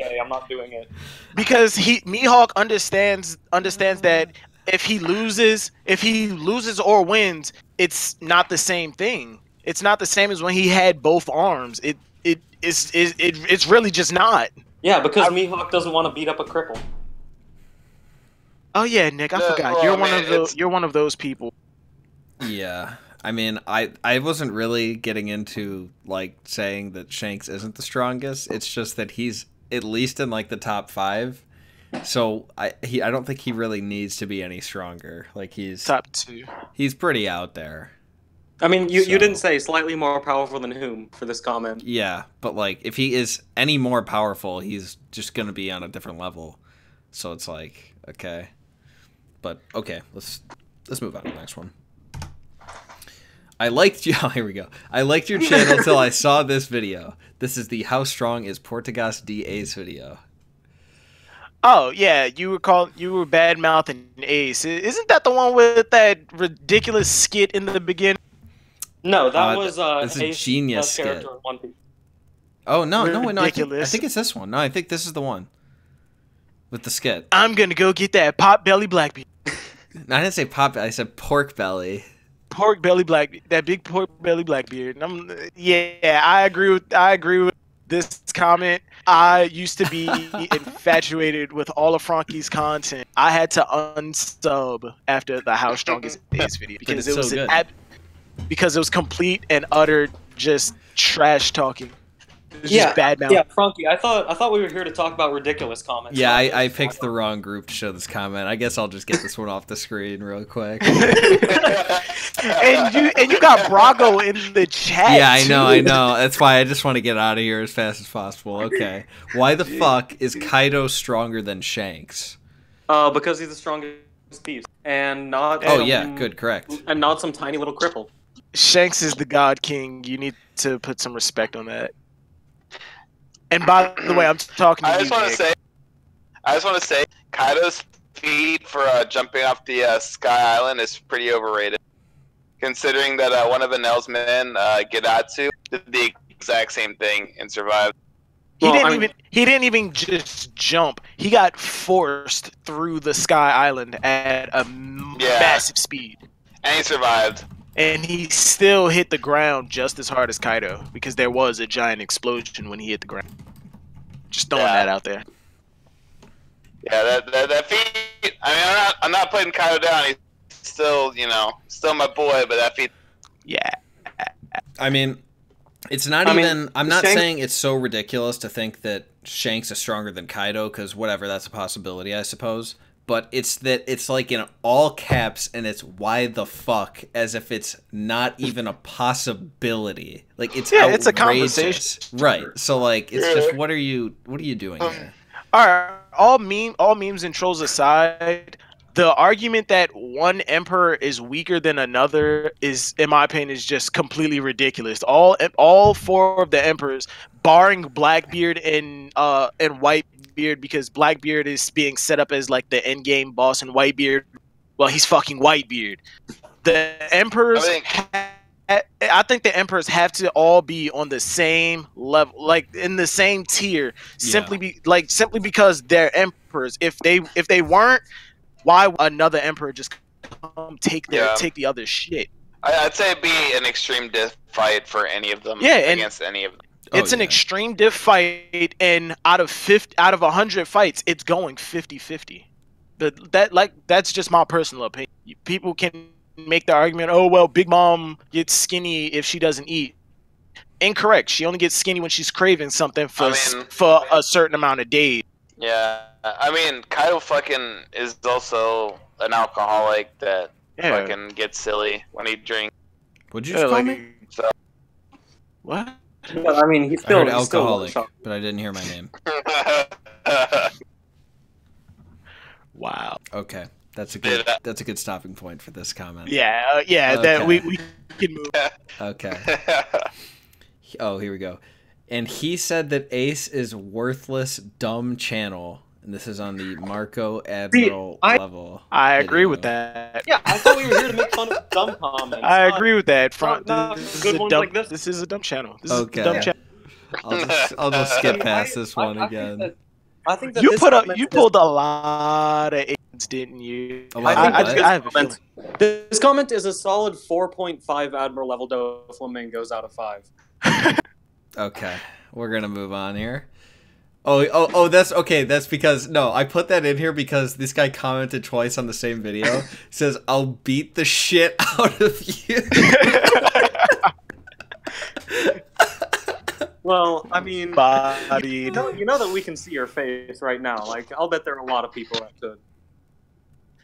Okay, I'm not doing it. Because Mihawk understands that if he loses or wins, it's not the same thing. It's not the same as when he had both arms. It's really just not. Yeah, because Mihawk doesn't want to beat up a cripple. Oh yeah, Nick, I Yeah, forgot. well, You're I one mean, of those. it's- You're one of those people. Yeah. I mean, I wasn't really getting into like saying that Shanks isn't the strongest. It's just that he's at least in like the top 5. So I don't think he really needs to be any stronger. Like he's Top 2. pretty out there. I mean, you So- didn't say slightly more powerful than whom for this comment. Yeah, but like if he is any more powerful, he's just gonna be on a different level. So it's like, okay. But okay, let's move on to the next one. I liked you. Oh, here we go. I liked your channel till I saw this video. This is the How Strong is Portugas DA's video. Oh yeah, you were bad mouthing Ace. Isn't that the one with that ridiculous skit in the beginning? No, that This was is a Ace's genius best character skit. in One Piece. Oh no, no, I Ridiculous. think it's this one. No, I think this is the one with the skit. I'm gonna go get that pot belly Blackbeard. No, I didn't say pop. I said pork belly. Pork belly Black, that big pork belly Blackbeard. Yeah, I agree with this comment. I used to be infatuated with all of Frankie's content. I had to unsub after the How Strong Is Ace video because it's it was so good. because it was complete and utter just trash talking. It was Yeah, just bad mouth. Yeah, Frankie, I thought we were here to talk about ridiculous comments. Yeah, not I just picked the one. wrong group to show this comment. I guess I'll just get this one off the screen real quick. and you got Brago in the chat. Yeah, I too. know. That's why I just want to get out of here as fast as possible. Okay. Why the fuck is Kaido stronger than Shanks? Because he's the strongest piece, and not. Oh, yeah, good, correct. And not some tiny little cripple. Shanks is the God King. You need to put some respect on that. And by the way, I'm talking to I you, just want Nick. to say, Kaido's feat for jumping off the Sky Island is pretty overrated. Considering that one of Enel's men, Gedatsu, did the exact same thing and survived. He Well, didn't I mean- he didn't even just jump. He got forced through the Sky Island at a Yeah. massive speed. And he survived. And he still hit the ground just as hard as Kaido because there was a giant explosion when he hit the ground. Just throwing Yeah. that out there. Yeah, that feat. I mean, I'm not putting Kaido down. He's still, still my boy. But that feat. Yeah. I mean, it's not I mean, even. I'm not Shanks- saying it's so ridiculous to think that Shanks is stronger than Kaido, because whatever, that's a possibility, I suppose. But it's that it's like in all caps, and it's why the fuck, as if it's not even a possibility. Like it's Yeah, it's a outrageous. conversation. Right? So like, it's just what are you doing here? All right, all memes and trolls aside, the argument that one emperor is weaker than another is, in my opinion, is just completely ridiculous. All 4 of the emperors, barring Blackbeard and Whitebeard, because Blackbeard is being set up as like the end game boss, and Whitebeard, well, he's fucking Whitebeard. The emperors. I think the emperors have to all be on the same level, like in the same tier, simply because they're emperors. If they weren't, why would another emperor just come take the other shit? I'd say it'd be an extreme death fight for any of them. Yeah, and- against any of them. It's an extreme diff fight, and out of 100 fights, it's going 50-50. But that's just my personal opinion. People can make the argument, oh well, Big Mom gets skinny if she doesn't eat. Incorrect. She only gets skinny when she's craving something for a certain amount of days. Yeah, I mean, Kaido fucking is also an alcoholic that fucking gets silly when he drinks. Would you just call me? So. What? But I mean, he's still I heard alcoholic, but I didn't hear my name. Wow. Okay, that's a good stopping point for this comment. Yeah, Okay. That we can move. Okay. Oh, here we go. And he said that Ace is worthless, dumb channel. And this is on the Marco Admiral level. I agree with that. Yeah, I thought we were here to make fun of dumb comments. I agree with that. Good ones like this. This is a dumb channel. This Okay. is a dumb channel. I'll just skip past this one again. I think that you pulled a lot of A's, didn't you? I have a feeling. This comment is a solid 4.5 Admiral level Doflamingos out of 5. Okay, we're gonna move on here. Oh, that's okay. That's because I put that in here because this guy commented twice on the same video. He says, "I'll beat the shit out of you." Well, I mean, Bodied. you know that we can see your face right now. Like, I'll bet there are a lot of people that could.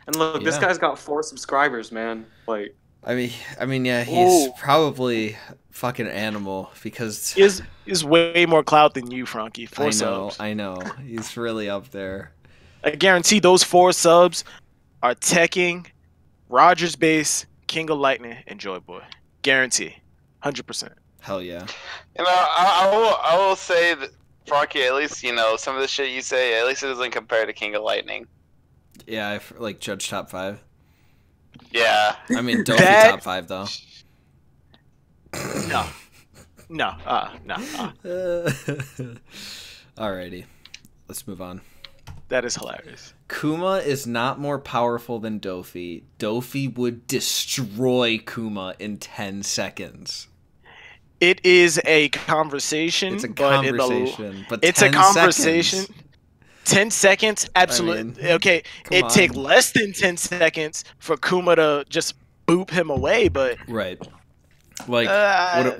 And look, this guy's got 4 subscribers, man. Like, I mean, yeah, he's probably fucking animal because is way more clout than you, Frankie. 4 subs. I know. He's really up there. I guarantee those 4 subs are teching Rogers Base, King of Lightning, and Joy Boy. Guarantee. 100%. Hell yeah. You know, I will say that, Frankie, at least, you know, some of the shit you say, at least it doesn't compare to King of Lightning. Yeah, I like Judge top 5. Yeah. I mean, Dofi top 5 though. No. Alrighty, let's move on. That is hilarious. Kuma is not more powerful than Dofi. Dofi would destroy Kuma in 10 seconds. It is a conversation. It's a conversation, but it's 10 a conversation. Seconds. 10 seconds, absolutely. I mean, okay, it take less than 10 seconds for Kuma to just boop him away, but right. Like,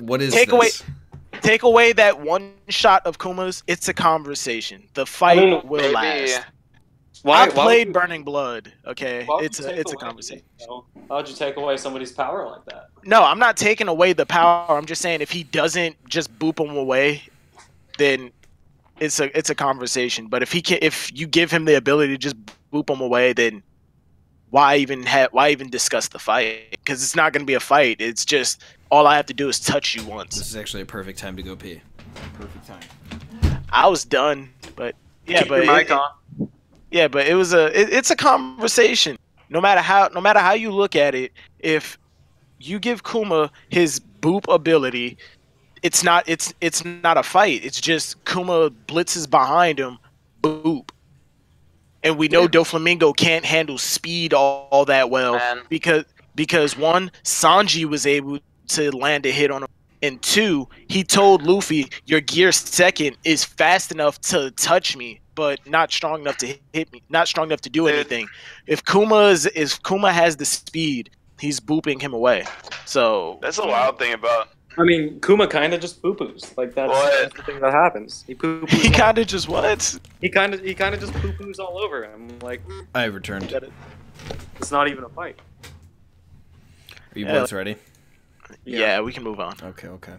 what is this? Take away that one shot of Kuma's. It's a conversation. The fight will last. I played Burning Blood. Okay, it's a conversation. Why would you take away somebody's power like that? No, I'm not taking away the power. I'm just saying if he doesn't just boop him away, then it's a conversation. But if you give him the ability to just boop him away, then why even discuss the fight? Because it's not going to be a fight. It's just all I have to do is touch you once. This is actually a perfect time to go pee. Perfect time. I was done, but yeah, Keep your mic on. Yeah, but it's a conversation. No matter how you look at it, if you give Kuma his boop ability, it's not a fight. It's just Kuma blitzes behind him, boop. And we know Doflamingo can't handle speed all that well because one, Sanji was able to land a hit on him, and 2, he told Luffy, your gear second is fast enough to touch me, but not strong enough to hit me, not strong enough to do anything. If Kuma has the speed, he's booping him away. So that's a wild thing about. I mean, Kuma kind of just poo-poos. Like that's the thing that happens. He poo-poos. He kind of just what? He kind of just poo-poos all over him. Like I returned. It's not even a fight. Are you boys ready? Yeah, we can move on. Okay.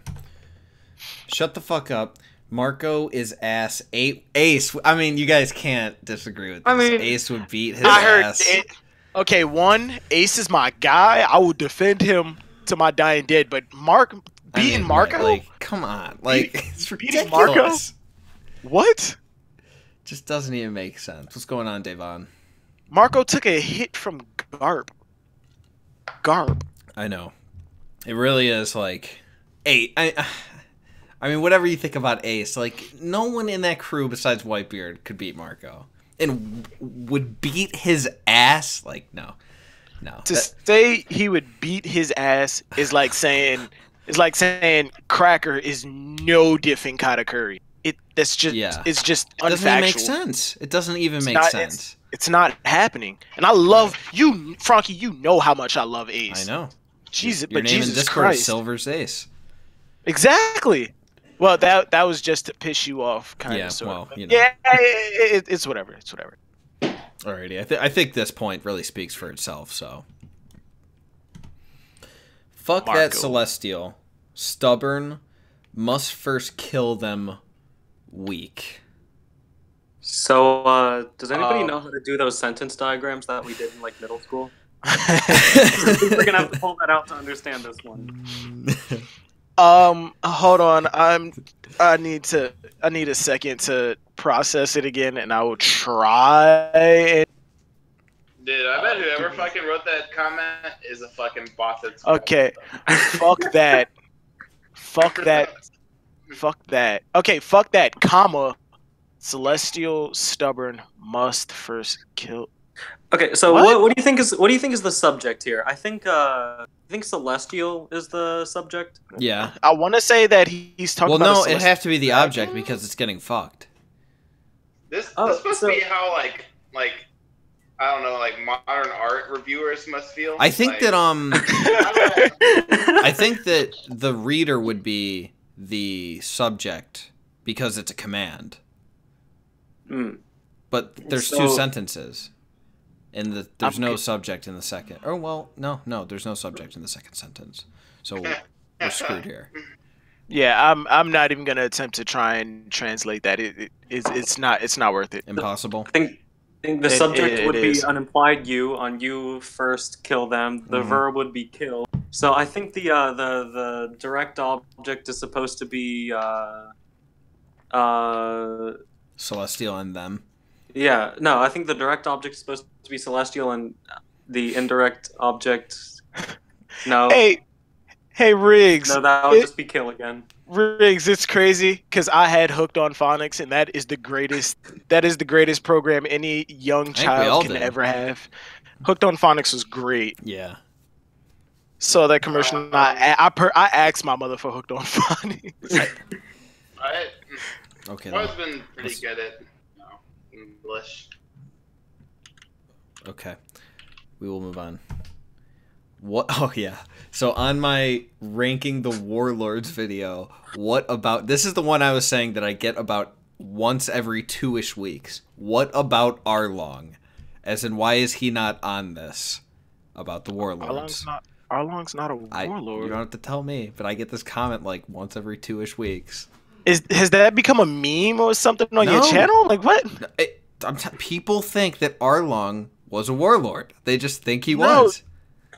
Shut the fuck up. Marco is ass. Ace. I mean, you guys can't disagree with this. I mean, Ace would beat his ass. Okay, one, Ace is my guy. I will defend him to my dying dead. But beating Marco? Like, come on. Like, it's ridiculous. Marco? What? Just doesn't even make sense. What's going on, Devon? Marco took a hit from Garp. I know. It really is like, I mean, whatever you think about Ace, like, no one in that crew besides Whitebeard could beat Marco. And would beat his ass? Like, no. To say he would beat his ass is like saying It's like saying cracker is no different kind of curry. It's just It doesn't even make unfactual. sense. It doesn't even It's make not- sense. It's not happening. And I love you, Frankie. You know how much I love Ace. I know. Jesus, Your but name in Jesus Discord Christ. is Silver's Ace. Exactly. Well, that was just to piss you off, kind Yeah, of. Sort well, of. you know. Yeah, it's whatever. It's whatever. Alrighty, I think this point really speaks for itself. So, fuck that Marco. Celestial. Stubborn. Must first kill them. Weak. So, does anybody know how to do those sentence diagrams that we did in like middle school? We're gonna have to pull that out to understand this one. Hold on. I need a second to process it again, and I will try. Dude, I bet whoever fucking wrote that comment is a fucking bot that's Okay. Fuck that. Fuck that. Fuck that. Okay, fuck that. Comma. Celestial stubborn must first kill. Okay, so What? what do you think is the subject here? I think Celestial is the subject. Yeah. I want to say that he's talking Well, about. no, a it celestial have to be the dragon? object because it's getting fucked. This Oh, supposed so- to be how like I don't know, like modern art reviewers must feel. I think like, that I I think that the reader would be the subject because it's a command. Hmm. But there's So- two sentences. And there's no Okay. subject in the second. Oh, well, no, there's no subject in the second sentence. So we're screwed here. Yeah, I'm not even gonna attempt to try and translate that. It's not worth it. Impossible. I think the It- subject it would be is. an implied you. On you first kill them. The Mhm. verb would be kill. So I think the direct object is supposed to be Celestial and them. yeah, no, I think the direct object is supposed to be celestial and the indirect object no. Hey, Riggs. No, that would it- just be kill again. Riggs, it's crazy because I had Hooked on Phonics, and that is the greatest program any young think we all child can did. ever have. Hooked on Phonics was great. Yeah. Saw that commercial. I asked my mother for Hooked on Phonics. Okay. I've always then. been pretty good at English. Okay. We will move on. What? Oh, yeah. So on my ranking the warlords video, what about... This is the one I was saying that I get about once every 2-ish weeks. What about Arlong? As in, why is he not on this? About the warlords. Arlong's not a You warlord. don't have to tell me, but I get this comment like once every 2-ish weeks. Has that become a meme or something on your No. channel? Like what? People think that Arlong was a warlord. They just think he No. was.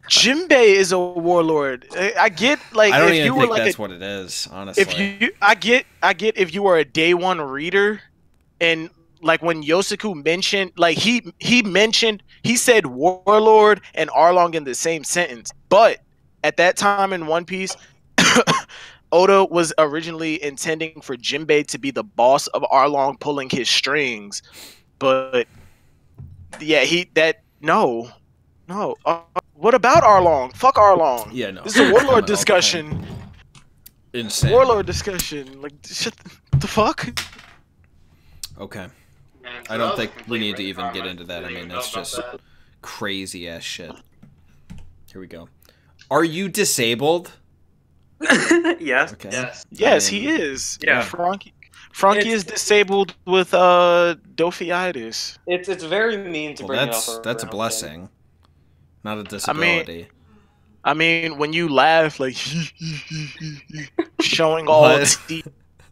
Jinbei is a warlord. I get like I don't if even you were think like that's a, what it is, honestly. if you I get if you were a day one reader and like when Yosuke mentioned like he said warlord and Arlong in the same sentence. But at that time in One Piece Oda was originally intending for Jinbei to be the boss of Arlong pulling his strings. But yeah, no. What about Arlong? Fuck Arlong. Yeah, no. This is a No, warlord okay. discussion. Insane. Warlord discussion. Like shit. What the fuck? Okay. Man, I so don't that think was a we complete need to brain even fart. get into that. I didn't mean, even that's know just about that. crazy ass shit. Here we go. Are you disabled? Yes. Okay. Yes. Yes, mean, he is. yeah. Frankie It's- is disabled with dophiitis. It's very mean to Well, bring that's it up. a around blessing, not a disability. I mean, when you laugh like showing What?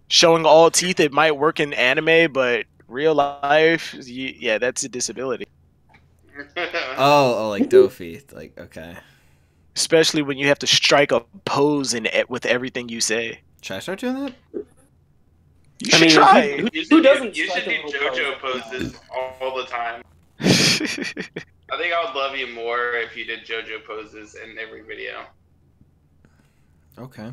showing all teeth, it might work in anime, but real life, yeah, that's a disability. Oh, like Dofi. Like, okay. Especially when you have to strike a pose with everything you say. Should I start doing that? You I should mean, try. You Who should doesn't do, you should strike do a little JoJo pose? poses all the time. I think I would love you more if you did JoJo poses in every video. Okay.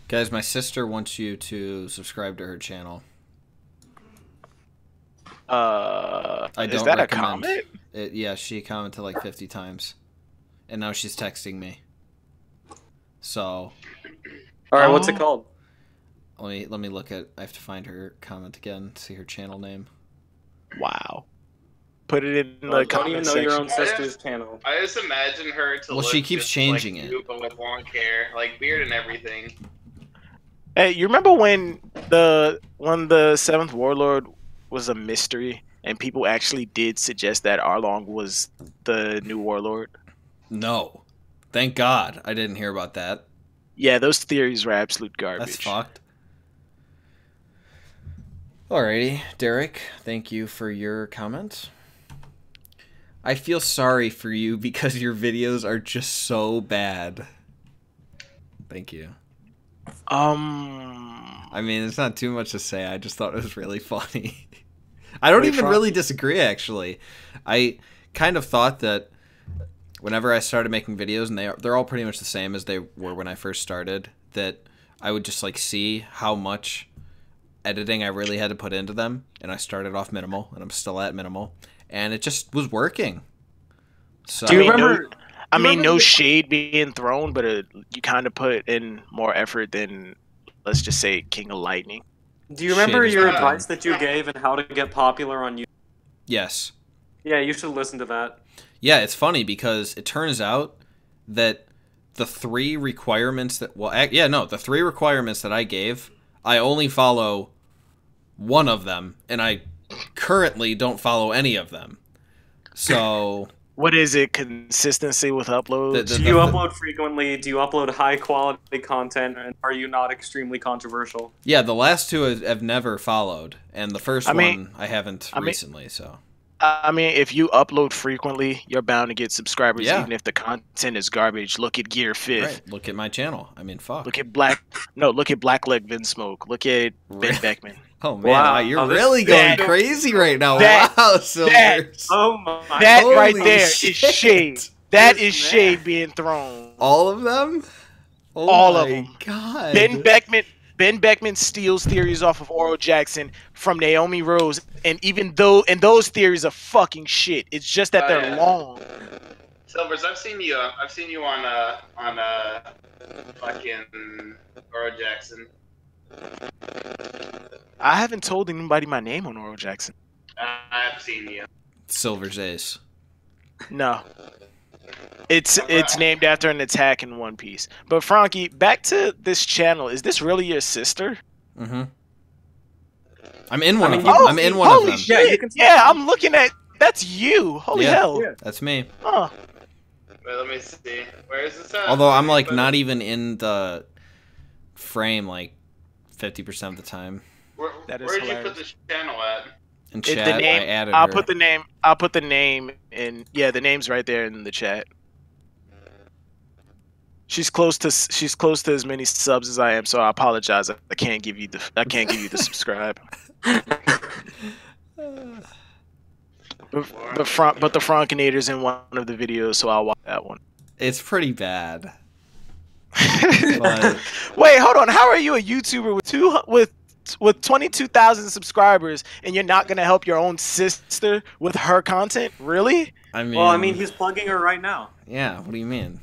Guys, my sister wants you to subscribe to her channel. I I is don't that recommend a comment? Yeah, she commented like 50 times. and now she's texting me. So All right, what's it called? let me look at. I have to find her comment again. See her channel name. Wow. Put it in the Don't even comment know your section. own sister's channel. I just imagine her to Well, look she keeps just changing like it. you, but with long hair, like beard and everything. Hey, you remember when the Seventh Warlord was a mystery, and people actually did suggest that Arlong was the new Warlord? No, thank God I didn't hear about that. Yeah, those theories were absolute garbage. That's fucked. Alrighty, Derek, thank you for your comments. I feel sorry for you because your videos are just so bad. Thank you. I mean, it's not too much to say. I just thought it was really funny. I don't even really disagree, actually. I kind of thought that whenever I started making videos, and they're all pretty much the same as they were when I first started, that I would just like see how much editing I really had to put into them, and I started off minimal, and I'm still at minimal, and it just was working. So Do you remember? I mean, no shade being thrown, but you kind of put in more effort than, let's just say, King of Lightning. Do you remember Shit is your bad. advice that you gave and how to get popular on YouTube? Yes. Yeah, you should listen to that. Yeah, it's funny because it turns out that the three requirements that the three requirements that I gave, I only follow one of them, and I currently don't follow any of them. So What is it? Consistency with uploads? Do you upload frequently? Do you upload high quality content? And are you not extremely controversial? yeah, the last two I've never followed, and the first one I haven't recently. So I mean, if you upload frequently, you're bound to get subscribers, Yeah. even if the content is garbage. Look at Gear Fifth. right, look at my channel. I mean, fuck. Look at Blackleg Vinsmoke. Look at Ben Beckman. Oh man, Wow, you're this- really going that- crazy right now. that- Wow, Silvers. Oh my! That Holy right there is shit. shade. That This is man. shade being thrown. All of them? Oh All of my them. God. Ben Beckman steals theories off of Oro Jackson from Naomi Rose, and those theories are fucking shit. It's just that Oh, they're yeah. long. Silvers, I've seen you on fucking Oro Jackson. I haven't told anybody my name on Oro Jackson. I've seen you. Silver's Ace. No. It's named after an attack in One Piece. But Frankie, back to this channel. Is this really your sister? Mm-hmm. I'm in one I of mean, them. I'm in one of Holy them. shit! you can see- Yeah, I'm looking at. That's you. Holy Yeah. hell! Yeah. That's me. Huh. Wait, let me see. Where is this at? Although I'm like not even in the frame like 50% of the time. That is Where'd you hilarious. put this channel at? In It's the chat, name- I added I'll her. put the name in. Yeah, the name's right there in the chat. She's close to as many subs as I am, so I apologize. I can't give you the subscribe. But the Frankinator's in one of the videos, so I'll watch that one. It's pretty bad. But Wait, hold on. How are you a YouTuber with 22,000 subscribers and you're not gonna help your own sister with her content? Really? I mean, Well, I mean, he's plugging her right now. yeah. What do you mean?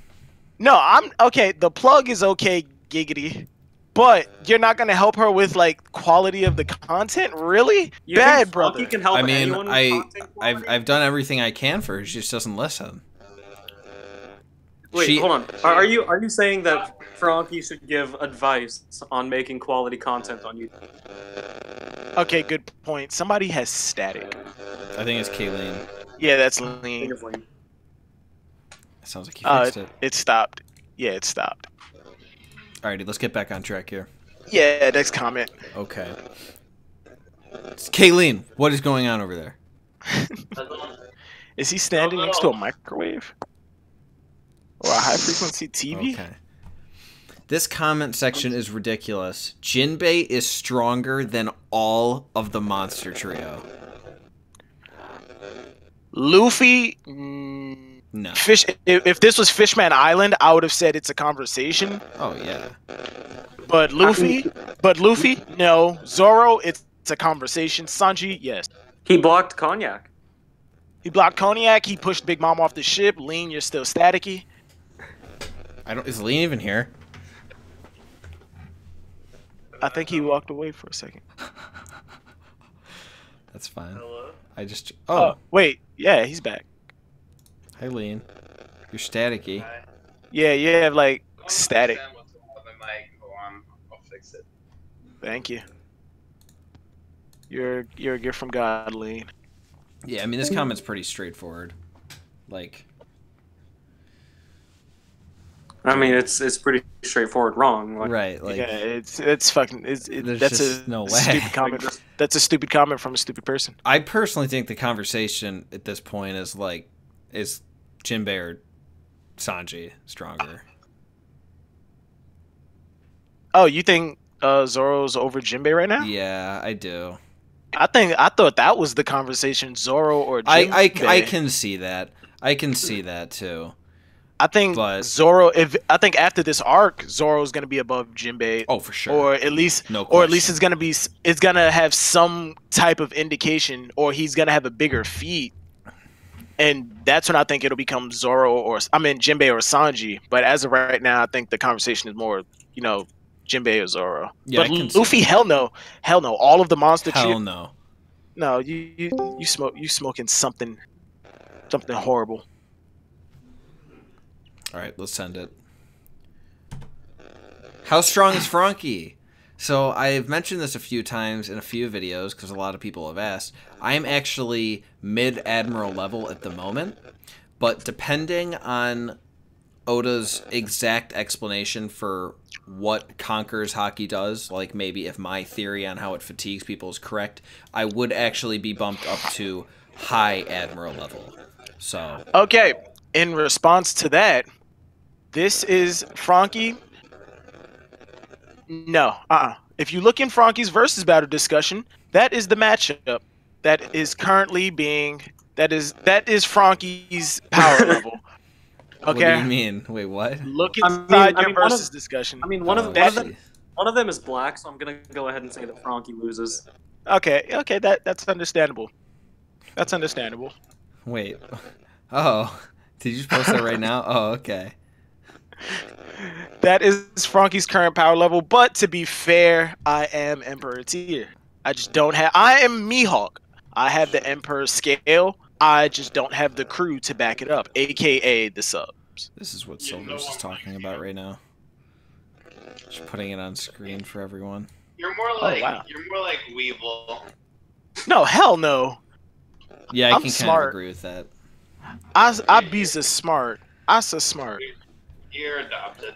No, I'm okay. The plug is okay, giggity, but you're not gonna help her with like quality of the content. Really? You Bad, think brother. Frankie can help I mean, anyone with content quality? I've done everything I can for her. She just doesn't listen. Wait, she- hold on. Are you saying that Frankie should give advice on making quality content on YouTube? Okay, good point. Somebody has static. I think it's Kayleen. Yeah, that's I think lean. it's like- It sounds like you fixed it. It stopped. Yeah, it stopped. Alrighty, let's get back on track here. Yeah, next comment. Okay. It's Kayleen, what is going on over there? Is he standing next to a microwave? Or a high frequency TV? Okay. This comment section is ridiculous. Jinbei is stronger than all of the monster trio. Luffy. No. Fish. If this was Fishman Island, I would have said it's a conversation. Oh yeah. But Luffy, no. Zoro, it's a conversation. Sanji, yes. He blocked Cognac. He blocked Cognac. He pushed Big Mom off the ship. Lean, you're still staticky. I don't. Is Lean even here? I think he walked away for a second. That's fine. Hello? I just. Oh, Oh, wait. Yeah, he's back. hi Lean. You're staticky. Yeah, you have like static. I'll fix it. Thank you. You're a gift from God, Lean. Yeah, I mean this comment's pretty straightforward. Like, I mean, it's pretty straightforward wrong. Like, right? Like, yeah, it's fucking. there's That's just a no way. stupid comment. That's a stupid comment from a stupid person. I personally think the conversation at this point is like, is Jinbei or Sanji stronger? Oh, you think Zoro's over Jinbei right now? Yeah, I do. I thought that was the conversation. Zoro or Jinbei. I can see that. I can see that too. I think but- Zoro. I think after this arc, Zoro's gonna be above Jinbei. Oh, for sure. Or at least, No or at least question. it's gonna have some type of indication, or he's gonna have a bigger feat, and that's when I think it'll become Zoro Jinbei or Sanji. But as of right now, I think the conversation is more, Jinbei or Zoro. Yeah, I but can see Luffy, that. hell no. All of the monster Hell shit. no. No, you smoking something horrible. All right, let's send it. How strong is Frankie? So I've mentioned this a few times in a few videos because a lot of people have asked. I'm actually mid-admiral level at the moment, but depending on Oda's exact explanation for what Conqueror's Haki does, like maybe if my theory on how it fatigues people is correct, I would actually be bumped up to high admiral level. So Okay, in response to that, this is Frankie. No, If you look in Frankie's versus battle discussion, that is the matchup that is currently being. That is Frankie's power level. what do Okay. you mean? Wait, what? Look I inside mean, your one of- versus discussion. I mean, one Oh, of I them see. one of them is black, so I'm gonna go ahead and say that Frankie loses. Okay, that's understandable. That's understandable. Wait. Oh, did you just post that right now? Oh, okay. That is Frankie's current power level, but to be fair, I am Emperor tier. I just don't have. I am Mihawk. I have the Emperor scale. I just don't have the crew to back it up, aka the subs. This is what Silvers is talking about right now. Just putting it on screen for everyone. You're more like wow. Weevil. No, hell no. Yeah, I I'm can kind smart. of agree with that. I be so smart. I so smart. You're adopted.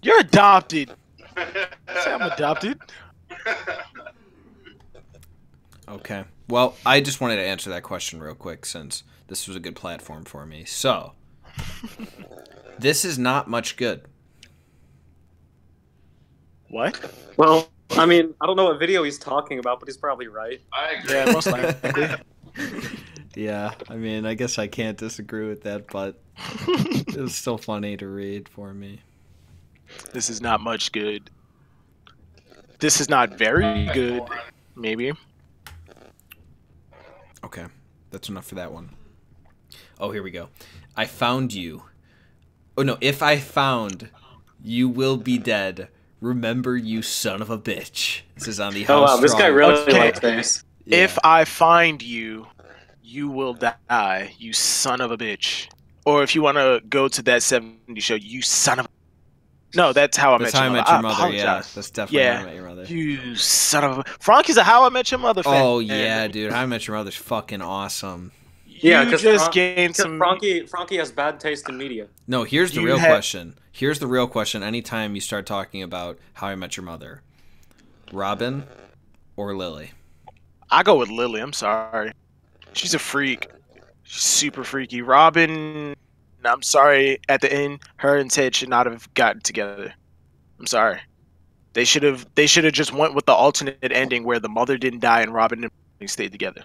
You're adopted. Say I'm adopted. Okay. Well, I just wanted to answer that question real quick since this was a good platform for me. So, this is not much good. What? Well, I mean, I don't know what video he's talking about, but he's probably right. I agree. Yeah, most likely. Yeah, I mean, I guess I can't disagree with that, but it was still funny to read for me. This is not much good. This is not very good. Maybe. Okay, that's enough for that one. Oh, here we go. I found you. Oh, no, if I found, you will be dead. Remember, you son of a bitch. This is on the Oh How wow, this guy Strong- really Okay. likes this. Yeah. If I find you, you will die, you son of a bitch. Or if you want to go to that 70 show, you son of a... No, that's How I That's Met How I Your Met Mother. Your I Mother, yeah. apologize. That's definitely Yeah. How I Met Your Mother. You son of a... Frankie's a How I Met Your Mother fan. Oh, yeah, dude. How I Met Your Mother's fucking awesome. Yeah, You 'cause just gained Because some... Frankie has bad taste in media. No, here's the You real had- question. Here's the real question anytime you start talking about How I Met Your Mother. Robin or Lily? I go with Lily, I'm sorry. She's a freak. She's super freaky. Robin, I'm sorry, at the end, her and Ted should not have gotten together. I'm sorry. They should have just went with the alternate ending where the mother didn't die and Robin and they stayed together.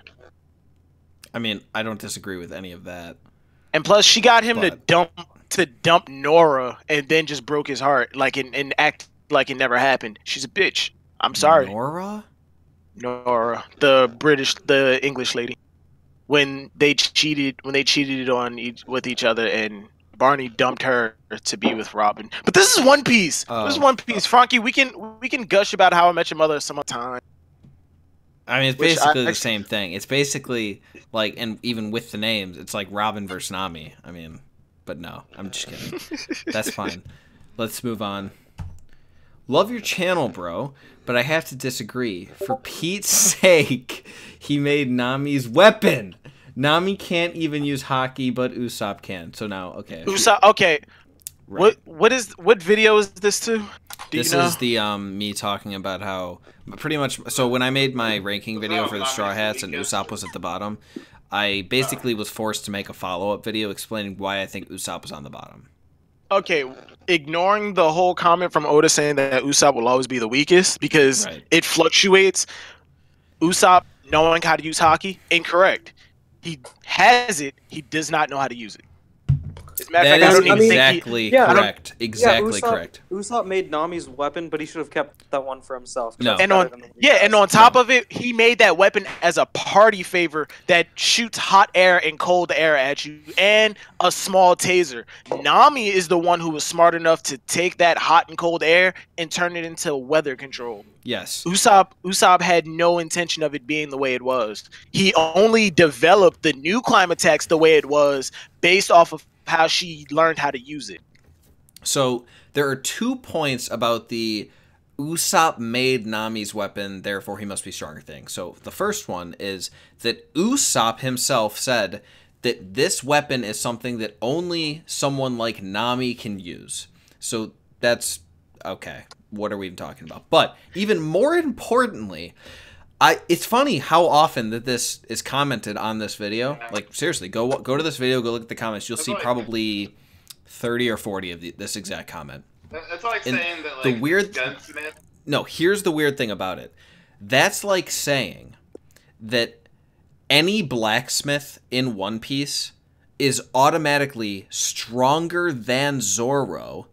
I mean, I don't disagree with any of that. And plus, she got him But- to dump Nora and then just broke his heart, like and act like it never happened. She's a bitch. I'm sorry, Nora? Nora, the English lady. When they cheated with each other and Barney dumped her to be with Robin. But this is One Piece. This is One Piece. Frankie, we can gush about How I Met Your Mother some other time. I mean, it's basically the same thing. It's basically like, and even with the names, it's like Robin versus Nami. I mean, but no, I'm just kidding. That's fine. Let's move on. Love your channel, bro, but I have to disagree. For Pete's sake, he made Nami's weapon. Nami can't even use Haki, but Usopp can. So now, okay. Usopp, okay. Right. What video is this to? This is the me talking about how pretty much. So when I made my ranking video for the Straw Hats and Usopp was at the bottom, I basically was forced to make a follow-up video explaining why I think Usopp was on the bottom. Okay, ignoring the whole comment from Oda saying that Usopp will always be the weakest because it fluctuates. Usopp knowing how to use Haki, incorrect. He has it. He does not know how to use it. That is exactly correct. Exactly correct. Usopp made Nami's weapon, but he should have kept that one for himself. No. And on top of it, he made that weapon as a party favor that shoots hot air and cold air at you, and a small taser. Nami is the one who was smart enough to take that hot and cold air and turn it into weather control. Yes. Usopp had no intention of it being the way it was. He only developed the new climate text the way it was based off of how she learned how to use it. So there are 2 points about the Usopp made Nami's weapon, therefore he must be stronger thing. So the first one is that Usopp himself said that this weapon is something that only someone like Nami can use. So that's okay. What are we even talking about? But even more importantly, it's funny how often that this is commented on this video. Like, seriously, go to this video, go look at the comments. You'll see probably 30 or 40 of this exact comment. That's like saying that, like, the weird gunsmith... No, here's the weird thing about it. That's like saying that any blacksmith in One Piece is automatically stronger than Zoro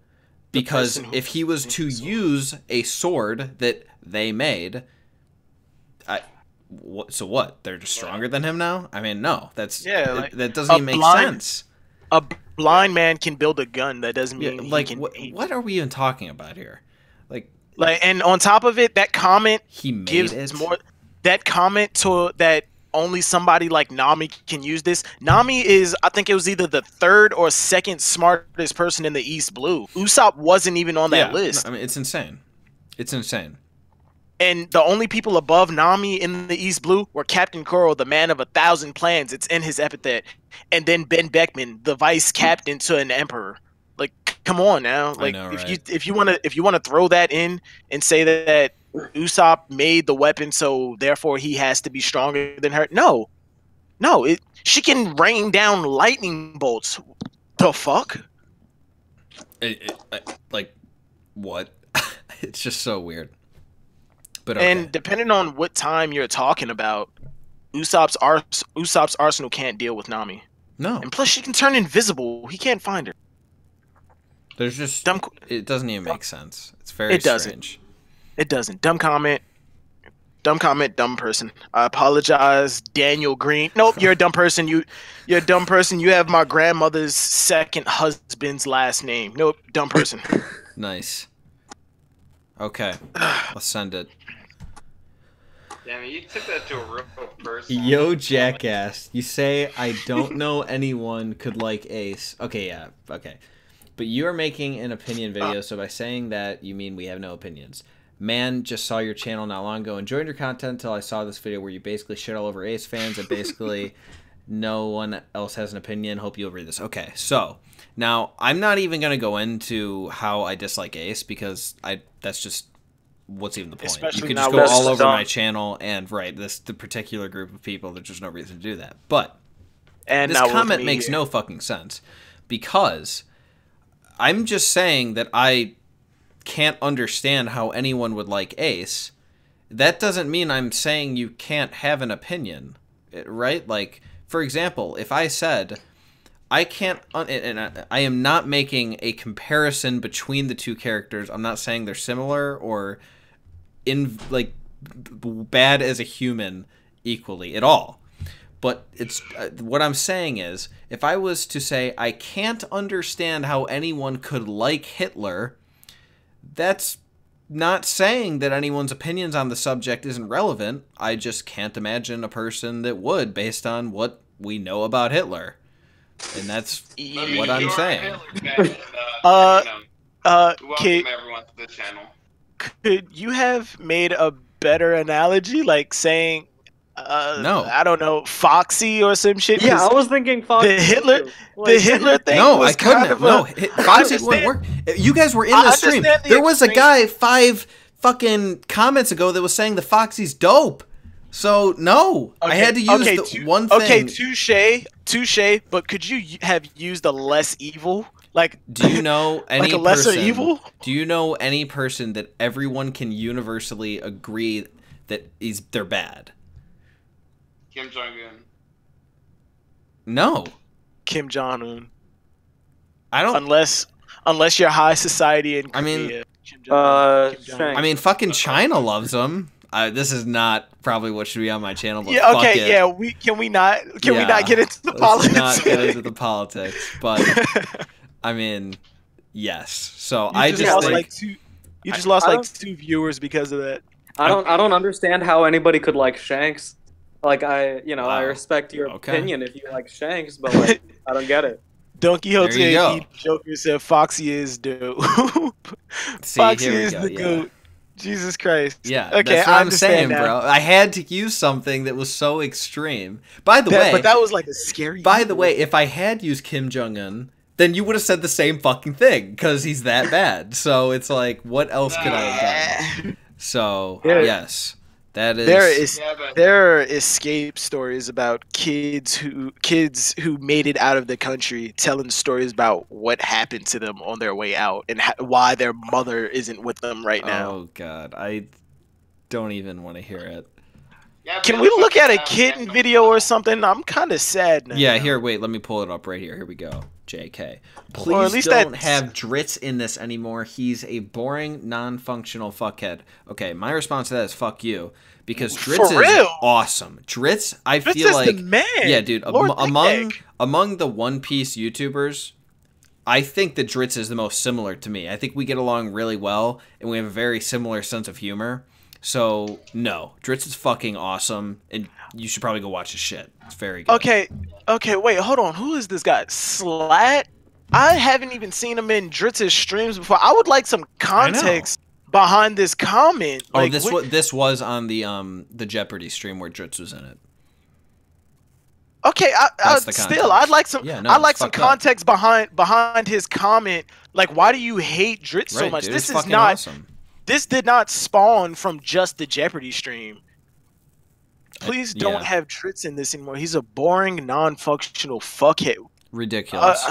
because if he was to use a sword that they made... So what? They're just stronger than him now? I mean, no. That doesn't even make sense. A blind man can build a gun. That doesn't mean like what are we even talking about here? Like, and on top of it, that comment he made gives it more. That comment to that only somebody like Nami can use this. Nami is, I think it was either the 3rd or 2nd smartest person in the East Blue. Usopp wasn't even on that list. I mean, it's insane. It's insane. And the only people above Nami in the East Blue were Captain Coral, the man of 1,000 plans. It's in his epithet. And then Ben Beckman, the vice captain to an emperor. Like, come on now. Like, I know, if you want to throw that in and say that Usopp made the weapon, so therefore he has to be stronger than her. No, she can rain down lightning bolts. The fuck? Like, what? It's just so weird. But okay. And depending on what time you're talking about, Usopp's arsenal can't deal with Nami. No. And plus, she can turn invisible. He can't find her. There's just... it doesn't even make sense. It's very strange. It doesn't. Dumb comment, dumb person. I apologize, Daniel Green. Nope, you're a dumb person. You're a dumb person. You have my grandmother's 2nd husband's last name. Nope, dumb person. Nice. Okay, let's send it. Damn it, you took that to a real person. Yo, jackass. You say I don't know anyone could like Ace. Okay, yeah, okay. But you are making an opinion video, so by saying that, you mean we have no opinions. Man, just saw your channel not long ago. Enjoyed your content until I saw this video where you basically shit all over Ace fans and basically no one else has an opinion. Hope you'll read this. Okay, so now I'm not even going to go into how I dislike Ace because that's just... what's even the point? Especially you could just go all over my channel and the particular group of people. There's just no reason to do that. But this comment makes no fucking sense because I'm just saying that I can't understand how anyone would like Ace. That doesn't mean I'm saying you can't have an opinion, right? Like, for example, if I said I can't, and I am not making a comparison between the two characters. I'm not saying they're similar or bad as a human equally at all. But it's what I'm saying is, if I was to say I can't understand how anyone could like Hitler, that's not saying that anyone's opinions on the subject isn't relevant. I just can't imagine a person that would, based on what we know about Hitler. And that's what I'm saying. Welcome Kid, everyone to the channel. could you have made a better analogy, like saying, No. I don't know, Foxy or some shit? Yeah, 'Cause I was thinking Fox. the Hitler, too. the Like- Hitler thing. No, was I couldn't kind have. of No, Foxy understand- wouldn't work. You guys were in I the stream. understand the There was a extreme- guy 5 fucking comments ago that was saying the Foxy's dope. So no, I had to use one thing. Okay, touche. But could you have used a less evil? Like, Do you know any like a lesser person? evil? Do you know any person that everyone can universally agree that they're bad? Kim Jong Un. No, Kim Jong Un. I don't. Unless you're high society in I mean, Korea. Kim Jong-un. Shank. I mean, fucking China loves them. This is not probably what should be on my channel. But Yeah. fuck Okay. it. Yeah. We can we not Yeah, get into the Let's politics? not get into the politics, but I mean, yes. So I just lost think like two. You just lost I like 2 viewers because of that. I don't understand how anybody could like Shanks. Like I Wow. respect your Okay. opinion if you like Shanks, but like I don't get it. Don Quixote There you go. and Joker said Foxy is dope. See, Foxy here we is go, the yeah. goat. Jesus Christ. Yeah, Okay, that's what I I'm saying, understand bro. I had to use something that was so extreme. By the way, But that was like a scary. by the way, if I had used Kim Jong Un, then you would have said the same fucking thing because he's that bad. So it's like, what else could I have done? So Yeah. yes, that is. Yeah, but There are escape stories about kids who made it out of the country telling stories about what happened to them on their way out and why their mother isn't with them right now. Oh god, I don't even want to hear it. yeah, Can but we it's look like at a that kitten national- video or something? I'm kind of sad now. Yeah, here, wait, let me pull it up right here. Here we go. JK. Please Or at least don't that's- have Dritz in this anymore. He's a boring, non-functional fuckhead. Okay, my response to that is fuck you. Because Dritz For is real? awesome. Dritz, I Dritz feel is like the man. yeah, dude. Lord Among the One Piece YouTubers, I think that Dritz is the most similar to me. I think we get along really well, and we have a very similar sense of humor. So no, Dritz is fucking awesome, and you should probably go watch his shit. It's very good. Okay, wait, hold on. Who is this guy? Slat? I haven't even seen him in Dritz's streams before. I would like some context behind this comment. Oh, Like, this was on the Jeopardy stream where Dritz was in it. Okay, That's the still, context. I'd like some. Yeah, no, I'd like it's some fucked up. context behind his comment. Like, why do you hate Dritz so Right, much? dude, This it's is fucking not. awesome. This did not spawn from just the Jeopardy stream. Please don't yeah. have Dritz in this anymore. He's a boring, non-functional fuckhead. Ridiculous.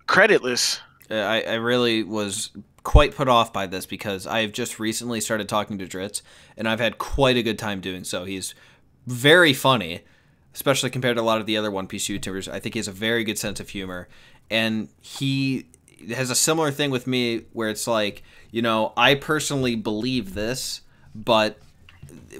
Creditless. I really was quite put off by this because I've just recently started talking to Dritz, and I've had quite a good time doing so. He's very funny, especially compared to a lot of the other One Piece YouTubers. I think he has a very good sense of humor, and he has a similar thing with me where it's like, you know, I personally believe this, but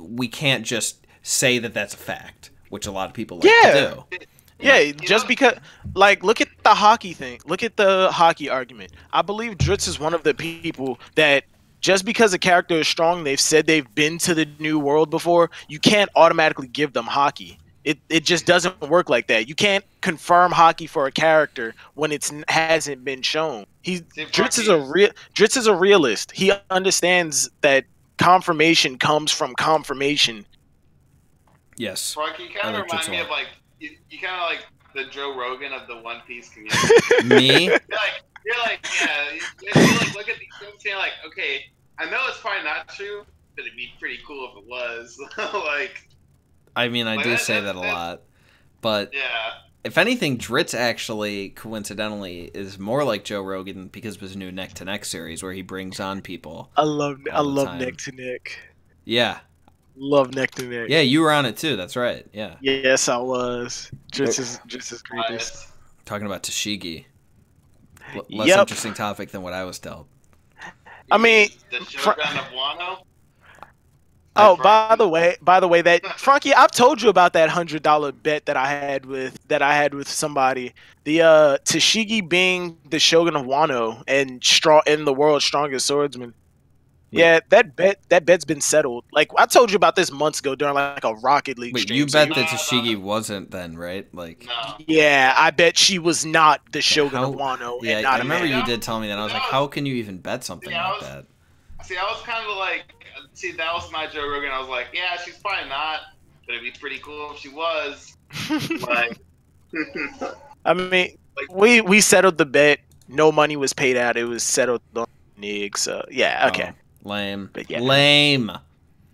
we can't just say that that's a fact, which a lot of people like to do. Yeah, just because, like, look at the hockey thing. Look at the hockey argument. I believe Dritz is one of the people that just because a character is strong, they've said they've been to the New World before, you can't automatically give them hockey. It just doesn't work like that. You can't confirm hockey for a character when it hasn't been shown. Dritz is a realist. He understands that confirmation comes from confirmation. Yes. Brock, you kind I of like Dritz remind me a of lot. like you kind of like the Joe Rogan of the One Piece community. Me? you're like yeah, you like look at these things and you're like, okay, I know it's probably not true, but it'd be pretty cool if it was. Like, I mean, I Like, do that- say that- that a that- lot, but yeah. if anything, Dritz actually, coincidentally, is more like Joe Rogan because of his new Neck to Neck series where he brings on people. I love All the time. neck to neck. Yeah. Love neck to neck. Yeah, you were on it too. That's right. Yeah. Yes, I was. Dritz is greatest. Bias. Talking about Tashigi. Less Yep. interesting topic than what I was dealt. I mean, The Shogun of Wano. Oh, by the way, that Frankie, I've told you about that $100 bet that I had with somebody. The Tashigi being the Shogun of Wano and the world's strongest swordsman. Yeah, that bet's been settled. Like I told you about this months ago during like a Rocket League Wait, stream. you bet that Tashigi wasn't then, right? Like, No. Yeah, I bet she was not the Shogun how- of Wano. yeah, and not I remember a man. you did tell me that. I was like, how can you even bet something Yeah, like that? See, I was kind of like, that was my Joe Rogan. I was like, yeah, she's probably not, but it'd be pretty cool if she was. Like, I mean, we settled the bet. No money was paid out. It was settled on Nig. So yeah, okay. Oh, lame. But yeah. Lame.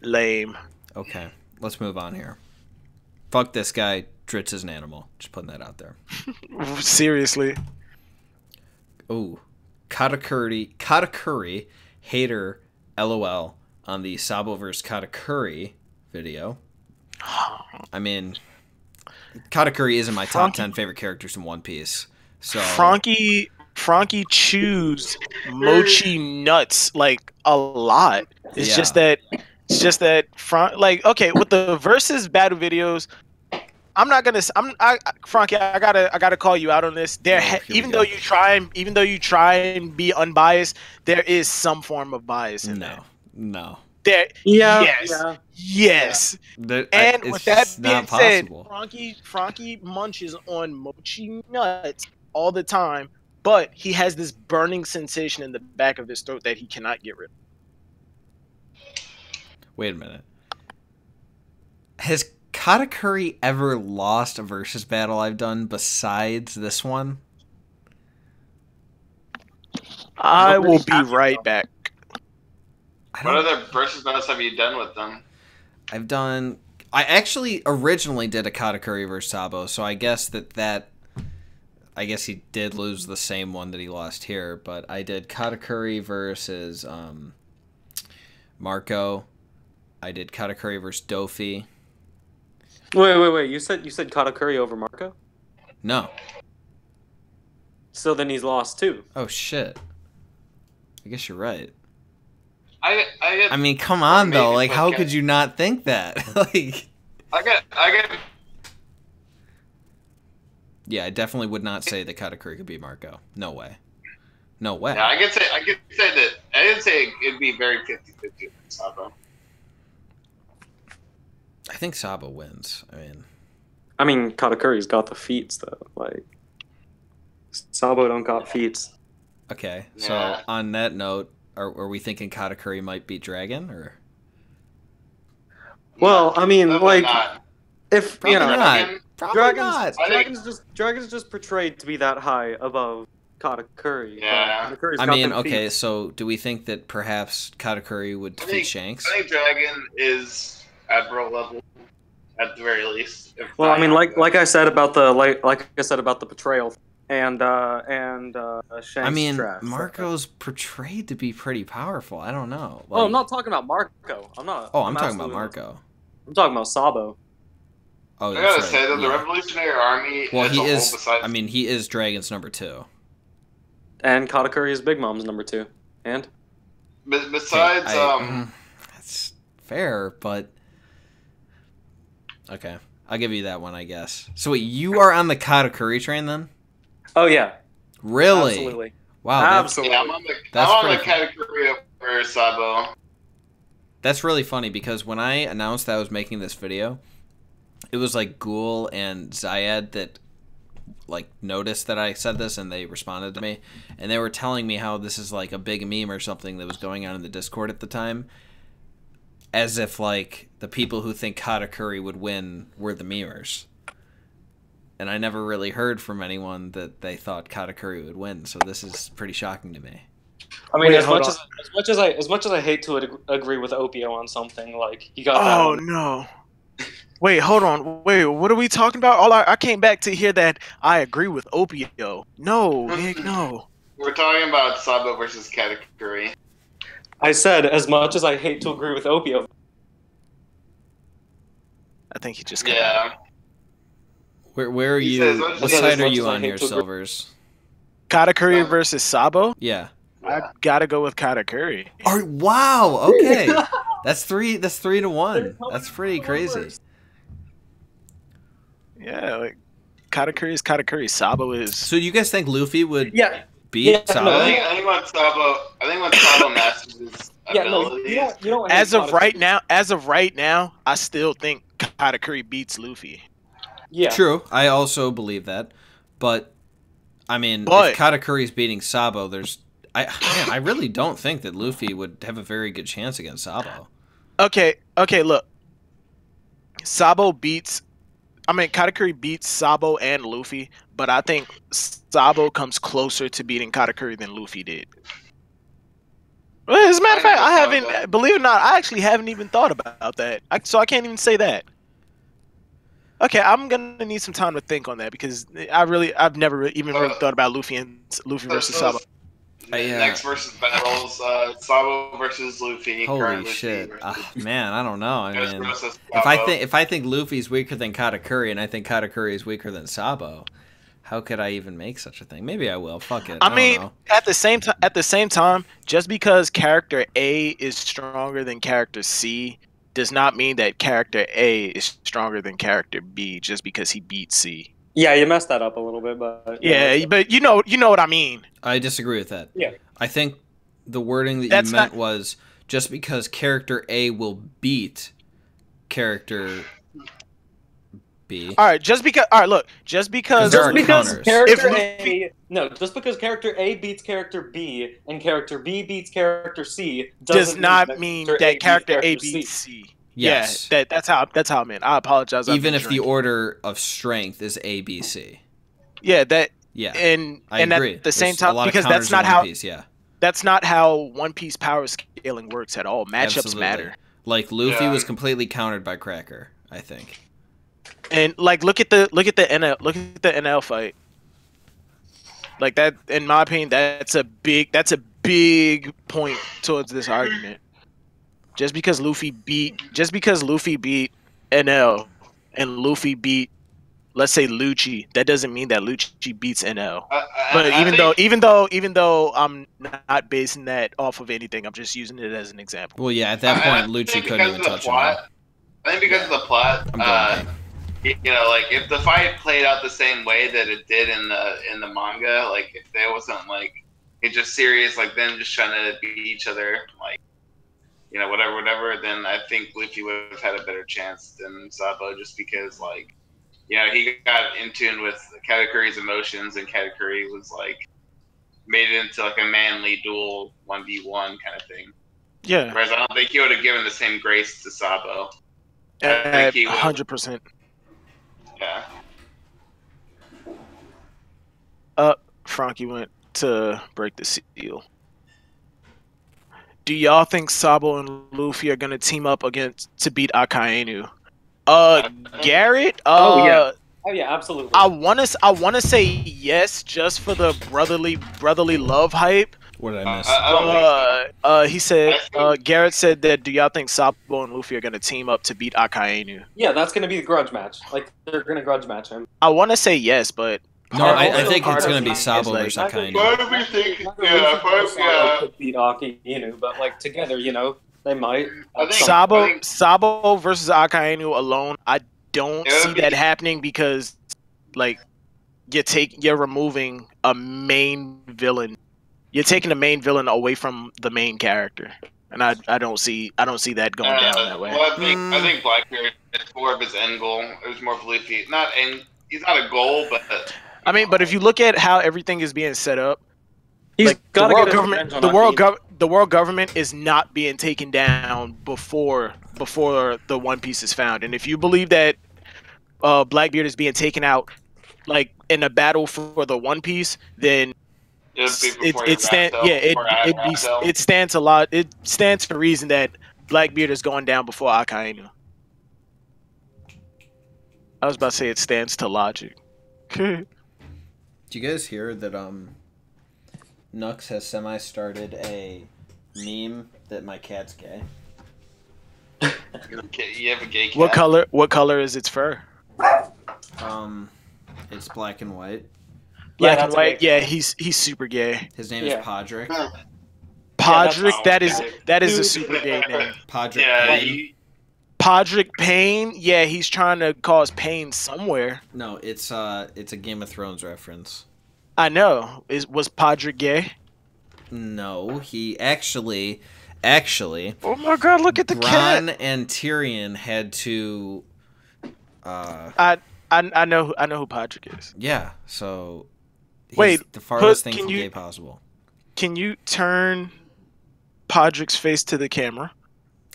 Lame. Okay, let's move on here. Fuck this guy. Dritz is an animal. Just putting that out there. Seriously. Ooh. Katakuri hater LOL on the Sabo vs Katakuri video. I mean, Katakuri isn't my top 10 favorite characters in One Piece. So Frankie chews mochi nuts like a lot. It's just that like okay, with the versus battle videos, Frankie, I gotta call you out on this. Even though you try and be unbiased, there is some form of bias in there. No. There, yes. And with that being said, Frankie munches on mochi nuts all the time, but he has this burning sensation in the back of his throat that he cannot get rid of. Wait a minute. Has Katakuri ever lost a versus battle I've done besides this one? I will be right back. what other versus battles have you done with them? I actually originally did a Katakuri versus Sabo, so I guess I guess he did lose the same one that he lost here, but I did Katakuri versus Marco. I did Katakuri versus Dofi. Wait. You said Katakuri over Marco? No. So then he's lost too. Oh shit. I guess you're right. I mean, come on though. Like, how could you not think that? Like, I get. yeah, I definitely would not say that Katakuri could be Marco. No way. No way. Yeah, I could say that. I didn't say it'd be very 50-50 with Sabo. I think Sabo wins. I mean, Katakuri's got the feats though. Like, Sabo don't got feats. Okay, so Yeah. on that note, are we thinking Katakuri might beat Dragon, or Well, I mean, Probably like, not. if probably you know, not? Probably not. Dragon's just portrayed to be that high above Katakuri. Yeah. Katakuri's I got mean, them okay, feats. so do we think that perhaps Katakuri would I defeat think- Shanks? I think Dragon is Admiral level at the very least. if Well, not I mean, like higher. I said about the betrayal and Shanks. I mean, trash. Marco's portrayed to be pretty powerful. I don't know. Oh, I'm Like- not talking about Marco. I'm not. Oh, I'm talking about absolutely- Marco. I'm talking about Sabo. Oh, I that's gotta right. say that the yeah. Revolutionary Army. Well, as he a whole, is. Besides, I mean, he is Dragon's number 2. And Katakuri is Big Mom's number 2. And besides, that's fair, but okay, I'll give you that one, I guess. So wait, you are on the Katakuri train then? oh yeah, Really? absolutely. Wow, that's, Absolutely. yeah, I'm on the That's Katakuri over Sabo. that's really funny because when I announced that I was making this video, it was like Ghoul and Zayed that like noticed that I said this and they responded to me, and they were telling me how this is like a big meme or something that was going on in the Discord at the time, as if like the people who think Katakuri would win were the memers. And I never really heard from anyone that they thought Katakuri would win, so this is pretty shocking to me. I mean, Wait, as hold much as I hate to agree with Opio on something, like he got Oh that. no. Wait, hold on. Wait, what are we talking about? I came back to hear that I agree with Opio. No, Nick, no. We're talking about Sabo versus Katakuri. I said as much as I hate to agree with Opio. I think he just got Yeah. Where are He you? says, What as side are much you as I on hate here, to agree- Silvers? Katakuri versus Sabo. Yeah. I gotta go with Katakuri. Wow. Okay. That's 3-1. That's pretty crazy. Yeah, like Katakuri is Katakuri. Sabo is. So you guys think Luffy would Yeah. beat Yeah, Sabo? no, I think when Sabo masters his Yeah, no, abilities, you don't hate As of Katakuri. right now, I still think Katakuri beats Luffy. Yeah. True, I also believe that, but I mean, But- if Katakuri's beating Sabo, I really don't think that Luffy would have a very good chance against Sabo. Okay, look. Katakuri beats Sabo and Luffy, but I think Sabo comes closer to beating Katakuri than Luffy did. Well, as a matter of fact, believe it or not, I actually haven't even thought about that. So I can't even say that. Okay, I'm gonna need some time to think on that because I've never even really thought about Luffy versus Sabo. Next versus battles, Sabo versus Luffy. Holy current shit, Luffy versus man! I don't know. I Ghost mean, versus if I think Luffy's weaker than Katakuri, and I think Katakuri is weaker than Sabo, how could I even make such a thing? Maybe I will. Fuck it. I mean, don't know. at the same time, just because character A is stronger than character C does not mean that character A is stronger than character B just because he beat C. Yeah, you messed that up a little bit, but Yeah, but you know what I mean. I disagree with that. Yeah. I think the wording that That's you meant not- was just because character A will beat character B. All right, just because There are Just because counters. character If just because character A beats character B and character B beats character C does not mean that character A C. beats C. Yes. Yeah, that's how I meant. I apologize. I've Even been if the drinking. order of strength is A, B, C. Yeah, that Yeah. and I and agree. at the same There's a time lot of because counters that's not in One how Piece, yeah. that's not how One Piece power scaling works at all. Matchups Absolutely. matter. Like Luffy Yeah. was completely countered by Cracker, I think. And like look at the NL fight. Like that, in my opinion, that's a big point towards this argument. Just because Luffy beat NL and Luffy beat, let's say, Lucci, that doesn't mean that Lucci beats NL. But even though I'm not basing that off of anything, I'm just using it as an example. Well, yeah, at that point, Lucci couldn't even touch him. I think because of the plot, I'm going you know, like if the fight played out the same way that it did in the manga, like if there wasn't like it's just serious, like them just trying to beat each other, like you know, whatever, then I think Luffy would have had a better chance than Sabo, just because like you know he got in tune with Katakuri's emotions, and Katakuri was like made it into like a manly duel 1v1 kind of thing. Yeah, Whereas I don't think he would have given the same grace to Sabo. I think he would. 100%. Yeah. Frankie went to break the seal. Do y'all think Sabo and Luffy are gonna team up to beat Akainu? Garrett. Oh yeah, absolutely. I wanna say yes, just for the brotherly love hype. What did I miss? I don't think so. He said. Garrett said that. Do y'all think Sabo and Luffy are gonna team up to beat Akainu? Yeah, that's gonna be the grudge match. Like they're gonna grudge match him. I want to say yes, but No, I Also, think it's part going of to be the Sabo like- versus Why Akainu. do we think? Sabo could beat Akainu, but like together, you know, they might. I think- Sabo versus Akainu alone, I don't Yeah, see that happening because, like, you're removing a main villain. You're taking the main villain away from the main character, and I don't see that going down that way. Well, I think Blackbeard is more of his end goal. It was more of Luffy. He's not a goal, but I mean, but if you look at how everything is being set up, He's like got the to world get government, the world government is not being taken down before the One Piece is found. And if you believe that Blackbeard is being taken out, like in a battle for the One Piece, then it stands a lot. It stands to reason that Blackbeard is going down before Akainu. I was about to say it stands to logic. Do you guys hear that Nux has semi-started a meme that my cat's gay? You have a gay cat. What color is its fur? It's black and white. Black Yeah, and that's white. okay. Yeah, he's super gay. His name Yeah. is Podrick. Podrick, that's that is a Dude. super gay name. Podrick Yeah, Payne. Podrick Payne, yeah, he's trying to cause pain somewhere. No, it's a Game of Thrones reference. I know. Was Podrick gay? No, he actually, Oh my God! Look at the Bronn cat. and Tyrion had to. I know who Podrick is. Yeah, so. He's Wait, the farthest thing can from you- gay possible. Can you turn Podrick's face to the camera?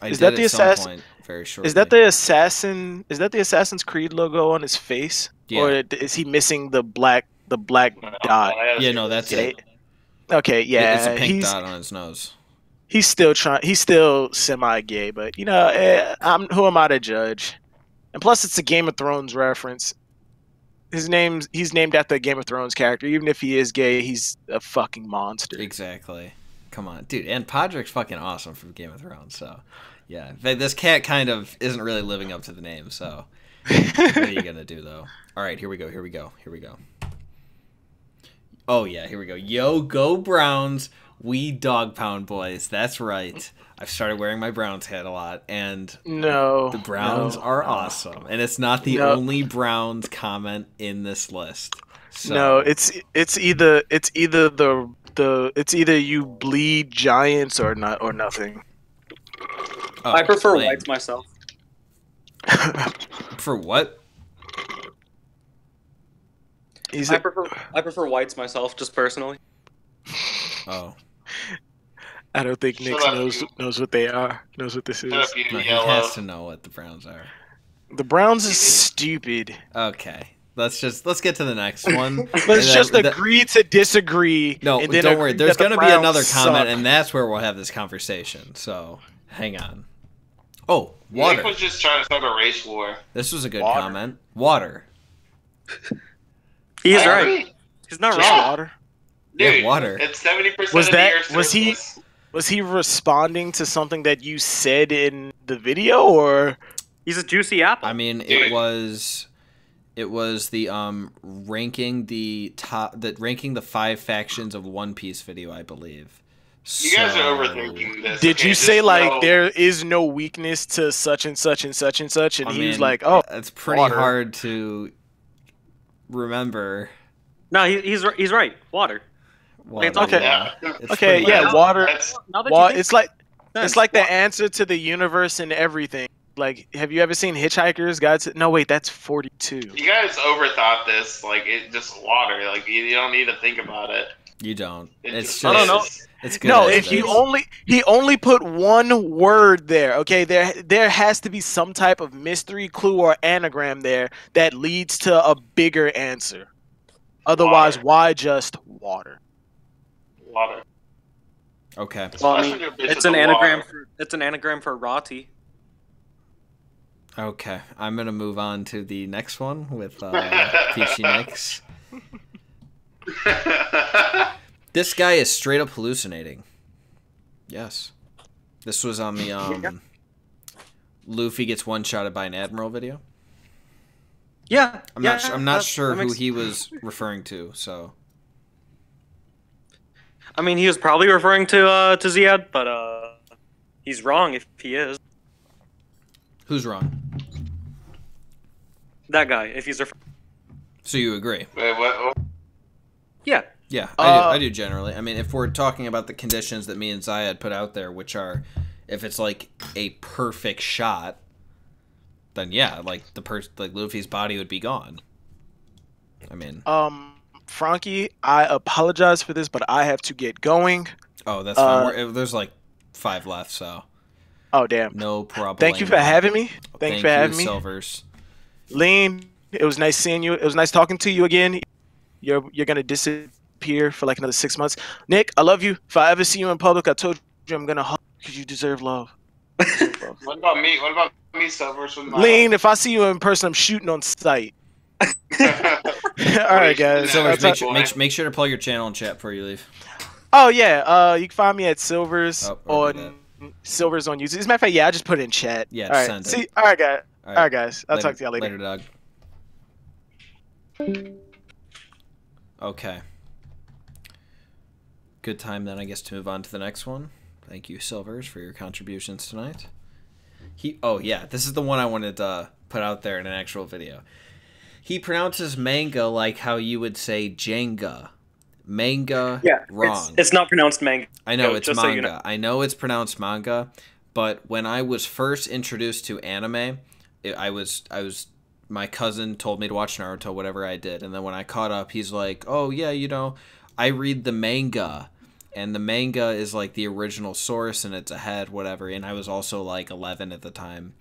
I Is did that the at some assassin- point, very shortly. Is that the assassin? Is that the Assassin's Creed logo on his face, Yeah. or is he missing the black dot? Yeah, no, that's Yeah. it. Okay, yeah, It's a pink he's dot on his nose. he's still trying. He's still semi-gay, but you know, who am I to judge? And plus, it's a Game of Thrones reference. He's named after a Game of Thrones character. Even if he is gay, he's a fucking monster. Exactly. Come on, dude. And Podrick's fucking awesome from Game of Thrones. So, yeah, this cat kind of isn't really living up to the name. So, what are you gonna do though? All right, here we go. Oh yeah, here we go. Yo, go Browns! We dog pound boys. That's right. I've started wearing my Browns hat a lot, and No, the Browns no, are no. awesome. And it's not the No. only Browns comment in this list. So, No, it's either you bleed giants or not or nothing. oh, I prefer lame. whites myself. For what? He's I prefer whites myself, just personally. Oh, I don't think Shut Nick up, knows you. knows what they are. Knows what this is. Shut up, you no, he yellow. has to know what the Browns are. The Browns is stupid. Okay, let's get to the next one. Let's And just then- agree to disagree. No, and then don't worry. agree There's that the going to be Browns another comment, suck. and that's where we'll have this conversation. So, hang on. Oh, water. Nick was just trying to start a race war. This was a good Water. comment. Water. He's I right. agree. He's not Just wrong. water. Yeah, Dude, water. It's 70% Was of the that- Earth's was he- surface. Was he responding to something that you said in the video, or He's a juicy apple. I mean, Dude. it was the ranking the ranking the 5 factions of One Piece video, I believe. You guys So- are overthinking this. did okay? you say Just like know- there is no weakness to such and such and such and such, and I he was mean, like, "Oh, it's pretty water." hard to remember. no, he's right. Water. Water. it's okay. Yeah. It's Okay, pretty yeah, much- water. That's, Now that Well, you think it's like sense, it's like the water. answer to the universe and everything. Like, have you ever seen Hitchhiker's Guide to? No, wait, that's 42. you guys overthought this. Like, it just water. Like, you don't need to think about it. You don't. It It's just just. I don't know. is. It's good. No, as if it is. he only put one word there. Okay, there has to be some type of mystery clue or anagram there that leads to a bigger answer. Otherwise, Water. why just water? Water. Okay. Well, I Especially mean, your bitch it's with an the anagram. water. It's an anagram for Rati. Okay. I'm gonna move on to the next one with Peachy Nicks. This guy is straight up hallucinating. Yes. This was on the Luffy gets one-shotted by an admiral video. Yeah. I'm yeah, not. I'm not that- sure that who makes- he was referring to. So I mean, he was probably referring to Ziad, but he's wrong if he is. who's wrong? That guy, if he's referring. So you agree? Wait, what? Yeah. Yeah, Uh, I do generally. I mean, if we're talking about the conditions that me and Zayad put out there, which are, if it's like a perfect shot, then yeah, like like Luffy's body would be gone. I mean, Frankie, I apologize for this, but I have to get going. oh, that's fine. There's like 5 left, so Oh, damn. no problem. Thank you for having me. Thank you for having me. Silvers. Lean, it was nice seeing you. It was nice talking to you again. You're gonna disappear for like another 6 months. Nick, I love you. If I ever see you in public, I told you I'm gonna hug because you deserve love. What about me? What about me, Silvers? With my Lean, if I see you in person, I'm shooting on sight. All right, guys. Silvers, That's make sure to plug your channel and chat before you leave. Oh yeah, you can find me at Silvers Oh, I'll do on Silvers on YouTube. As a matter of fact, yeah, I just put it in chat. Yeah, all right. send it. See, all right, guys. All All right, guys. I'll talk to y'all later. Later, dog. Okay. good time then, I guess, to move on to the next one. Thank you, Silvers, for your contributions tonight. Oh yeah, this is the one I wanted to put out there in an actual video. He pronounces manga like how you would say Jenga. Manga, Yeah, wrong. It's not pronounced manga. I know it's just manga. so you know. I know it's pronounced manga, but when I was first introduced to anime, my cousin told me to watch Naruto, whatever I did, and then when I caught up, he's like, "Oh yeah, I read the manga." And the manga is like the original source and it's ahead, whatever. And I was also like 11 at the time.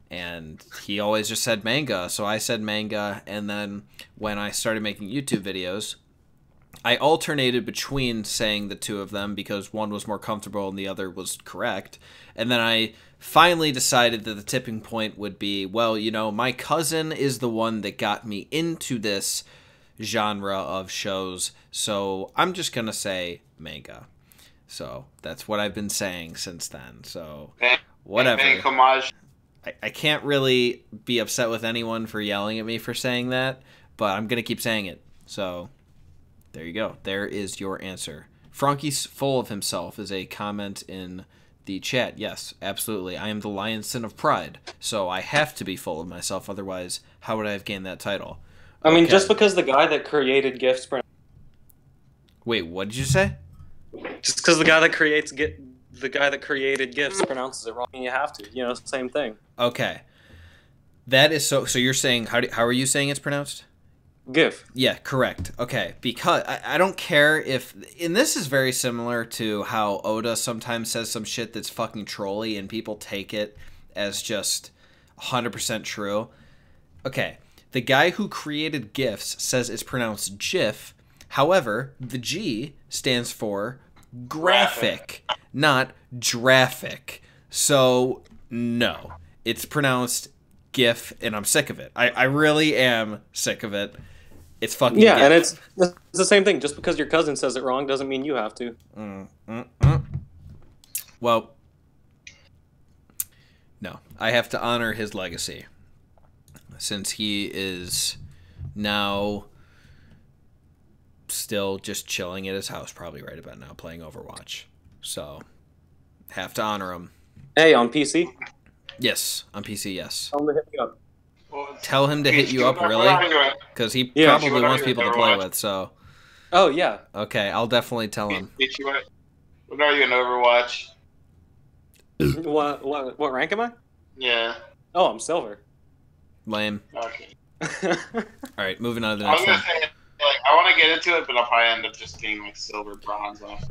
And he always just said manga. So I said manga. And then when I started making YouTube videos, I alternated between saying the two of them because one was more comfortable and the other was correct. And then I finally decided that the tipping point would be, well, my cousin is the one that got me into this genre of shows, so I'm just gonna say manga. So that's what I've been saying since then. So whatever. I can't really be upset with anyone for yelling at me for saying that, but I'm gonna keep saying it. So there you go. There is your answer. Franky's full of himself is a comment in the chat. Yes, absolutely. I am the Lionson of Pride, so I have to be full of myself. Otherwise, how would I have gained that title? I mean, Okay. just because the guy that created GIFs... Wait, what did you say? Just because the guy that created GIFs pronounces it wrong, you have to. Same thing. Okay. That is so you're saying, how are you saying it's pronounced? GIF. Yeah, correct. Okay, because I don't care if... And this is very similar to how Oda sometimes says some shit that's fucking trolly and people take it as just 100% true. Okay, the guy who created GIFs says it's pronounced GIF. However, the G stands for graphic, not graphic. So, no. It's pronounced GIF, and I'm sick of it. I really am sick of it. It's fucking Yeah, GIF. and it's the same thing. Just because your cousin says it wrong doesn't mean you have to. Well, no. I have to honor his legacy. Since he is now still just chilling at his house, probably right about now, playing Overwatch. So, have to honor him. Hey, on PC? Yes, on PC, yes. Tell him to hit me up. Tell him to hit you up, really? Because he Yeah. probably wants people to play with, so... Oh, yeah. Okay, I'll definitely tell him. What are you in Overwatch? What rank am I? Yeah. Oh, I'm silver. Lame. Okay. Alright, moving on to the I was next gonna one. say, I want to get into it, but I'll probably end up just getting silver, bronze off.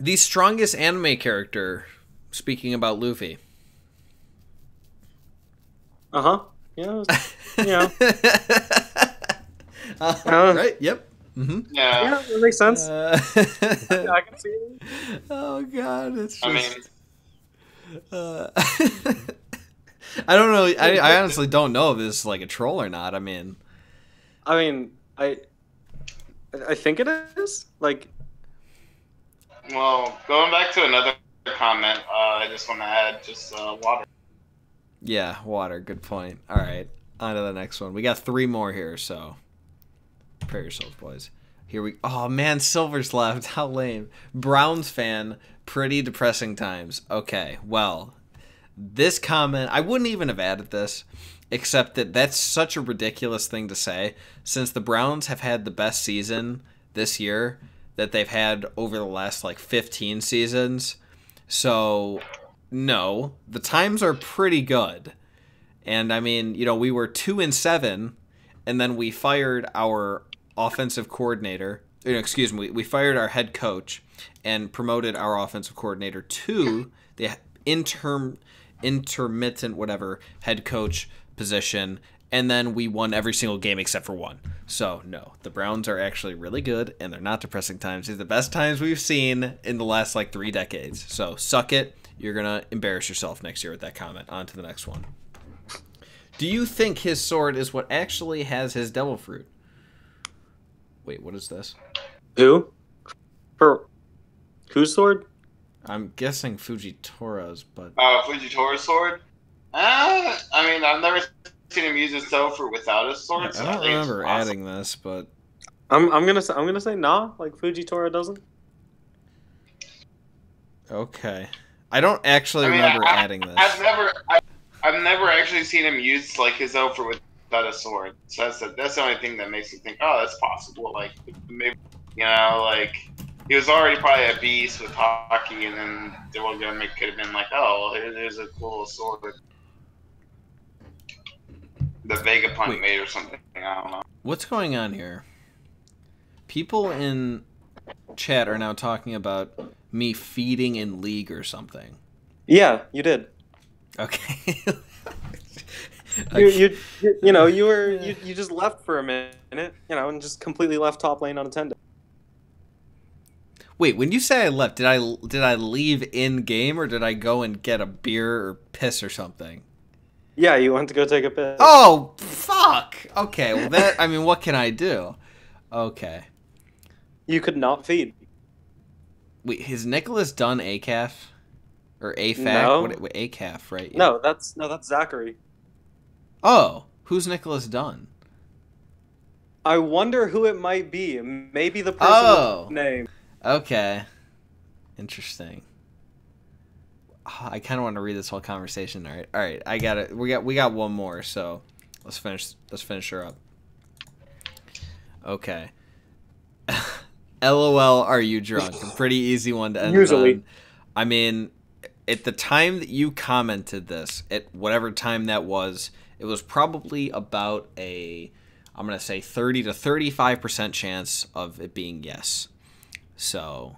The strongest anime character, speaking about Luffy. Uh-huh. Yeah. Yeah. Right, yep. Mm-hmm. Yeah. Yeah, that makes sense. I I can see it. Oh god, it's just. I mean, I don't know. I honestly don't know if this is like a troll or not. I mean, I think it is. Like, well, going back to another comment, I just want to add just water. yeah, water. Good point. All right, on to the next one. We got 3 more here, so prepare yourselves, boys. Here we. Oh man, Silver's left. How lame. Browns fan. Pretty depressing times. Okay, well, this comment, I wouldn't even have added this, except that that's such a ridiculous thing to say, since the Browns have had the best season this year that they've had over the last, 15 seasons. So, no, the times are pretty good. And, I mean, we were 2-7, and then we fired our offensive coordinator. Excuse me, we fired our head coach and promoted our offensive coordinator to the intermittent whatever head coach position, and then we won every single game except for one. So no, the Browns are actually really good, and they're not depressing times. These are the best times we've seen in the last 3 decades. So suck it. You're gonna embarrass yourself next year with that comment. On to the next one. Do you think his sword is what actually has his devil fruit? Wait, what is this? who? For whose sword? I'm guessing Fujitori's, but Fujitori's sword? I mean, I've never seen him use his devil fruit without his sword. So I don't think it's remember possible. adding this, but I'm gonna say nah. Like Fujitora doesn't. Okay. I don't actually I mean, remember adding this. I've never actually seen him use like his Opher without a sword. So that's the only thing that makes me think, oh, that's possible. Like maybe like he was already probably a beast with hockey, and then the one gimmick could have been like, oh, well, there's a cool sword. The Vegapunk made or something. I don't know. What's going on here? People in chat are now talking about me feeding in League or something. Yeah, you did. Okay. You just left for a minute, and just completely left top lane unattended. Wait, when you say I left, did I leave in game or did I go and get a beer or piss or something? Yeah, you went to go take a piss. Oh, fuck. Okay, well what can I do? Okay. You could not feed. Wait, has Nicholas done ACAF? Or AFAC? No. What ACAF, right? Yeah. No, that's Zachary. Oh, who's Nicholas Dunn? I wonder who it might be. Maybe the person Oh. with the name. Okay. Interesting. I kind of want to read this whole conversation. All right. I got it. We got one more, so let's finish her up. Okay. LOL, are you drunk? A pretty easy one to end Usually. on. I mean, at the time that you commented this, at whatever time that was, it was probably about I'm going to say 30 to 35% chance of it being yes. So.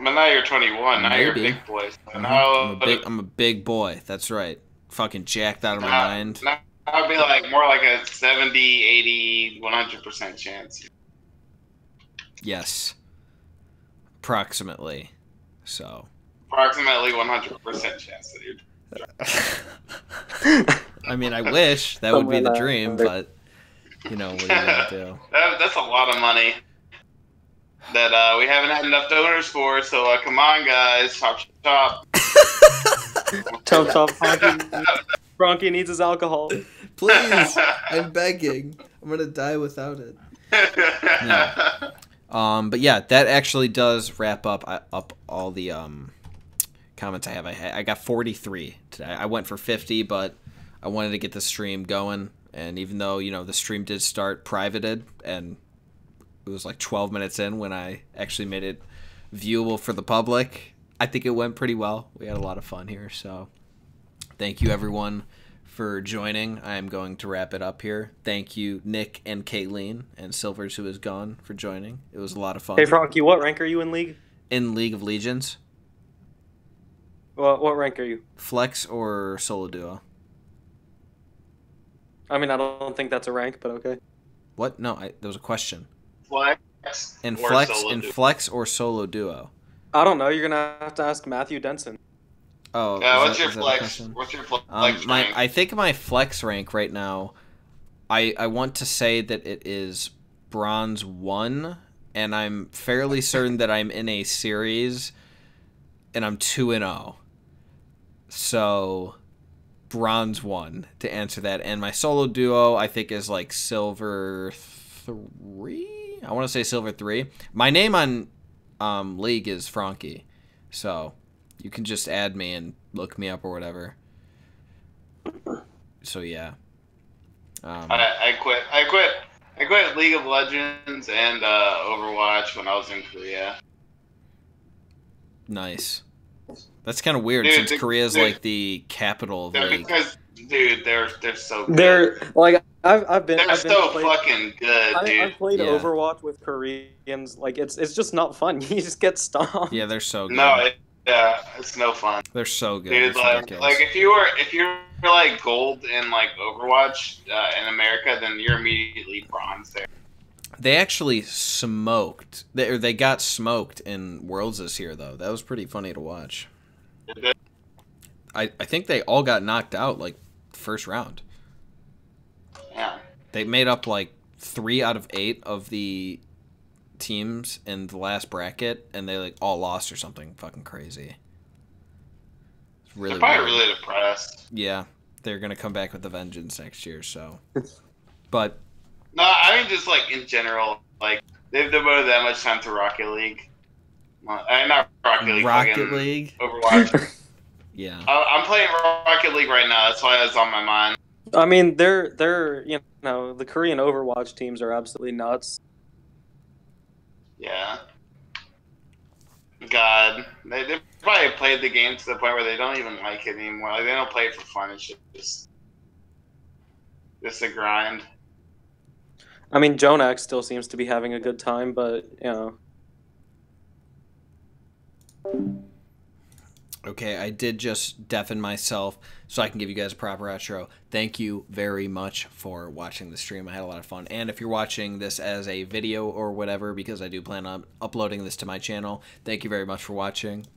But now you're 21. Now you're a Maybe. big boy. So Mhm. now, I'm a big boy. That's right. Fucking jacked out of my mind. Now I'd be like more like a 70, 80, 100% chance. Yes. Approximately. So. Approximately 100% chance that you're. I mean, I wish that would be Somewhere the that- dream, but what are you gonna do? That's a lot of money that we haven't had enough donors for. So come on, guys, chop. Chop. Frankie needs his alcohol. Please, I'm begging. I'm gonna die without it. But yeah, that actually does wrap up all the comments I have. I got 43 today. I went for 50, but I wanted to get the stream going. And even though the stream did start privated, and it was like 12 minutes in when I actually made it viewable for the public, I think it went pretty well. We had a lot of fun here, so thank you everyone for joining. I'm going to wrap it up here. Thank you, Nick and Kayleen and Silvers, who is gone, for joining. It was a lot of fun. Hey, Frankie, what rank are you in League? In League of Legends, What rank are you? flex or solo duo? I mean, I don't think that's a rank, but okay. What? No, there was a question. Flex. In or flex, solo in duo. flex or solo duo? I don't know. You're gonna have to ask Matthew Denson. Oh, Yeah, is what's that- your is that a flex? question? What's your flex rank? I think my flex rank right now, I want to say that it is bronze 1, and I'm fairly certain that I'm in a series, and I'm 2-0. So, bronze 1 to answer that, and my solo duo I think is like silver 3. I want to say silver 3. My name on League is Frankie, so you can just add me and look me up or whatever. So yeah. I quit League of Legends and Overwatch when I was in Korea. Nice. That's kind of weird Dude, since Korea's dude. like the capital of Yeah, League. because dude, they're so good. They're like I've been They're I've been so played, fucking good, dude. I've played Yeah. Overwatch with Koreans. Like it's just not fun. You just get stomped. Yeah, they're so good. No, it's no fun, They're so good. dude. It's Like ridiculous. if you were like gold in like Overwatch in America, then you're immediately bronze there. They actually smoked. They got smoked in Worlds this year, though. That was pretty funny to watch. I think they all got knocked out like first round. Yeah. They made up like 3 out of 8 of the teams in the last bracket, and they like all lost or something fucking crazy. It's really They're probably weird. really depressed. Yeah, they're gonna come back with a vengeance next year. So, but No, I mean just like in general, like they've devoted that much time to Rocket League. Not Rocket League. Rocket fucking League. Overwatch. Yeah. I'm playing Rocket League right now. That's why it's on my mind. I mean, they're you know, the Korean Overwatch teams are absolutely nuts. Yeah. God, they probably played the game to the point where they don't even like it anymore. Like, they don't play it for fun. It's just a grind. I mean, Jonak still seems to be having a good time, but you know. Okay, I did just deafen myself so I can give you guys a proper outro. Thank you very much for watching the stream. I had a lot of fun. And if you're watching this as a video or whatever, because I do plan on uploading this to my channel, thank you very much for watching.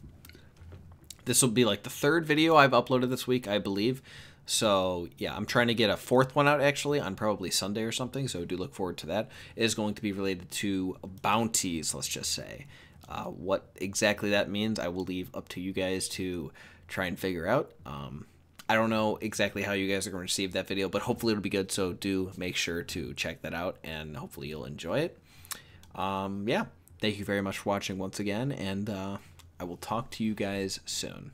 This will be like the third video I've uploaded this week, I believe. So, yeah, I'm trying to get a fourth one out, actually, on probably Sunday or something, so do look forward to that. It is going to be related to bounties, let's just say. What exactly that means, I will leave up to you guys to try and figure out. I don't know exactly how you guys are going to receive that video, but hopefully it'll be good, so do make sure to check that out, and hopefully you'll enjoy it. Yeah, thank you very much for watching once again, and I will talk to you guys soon.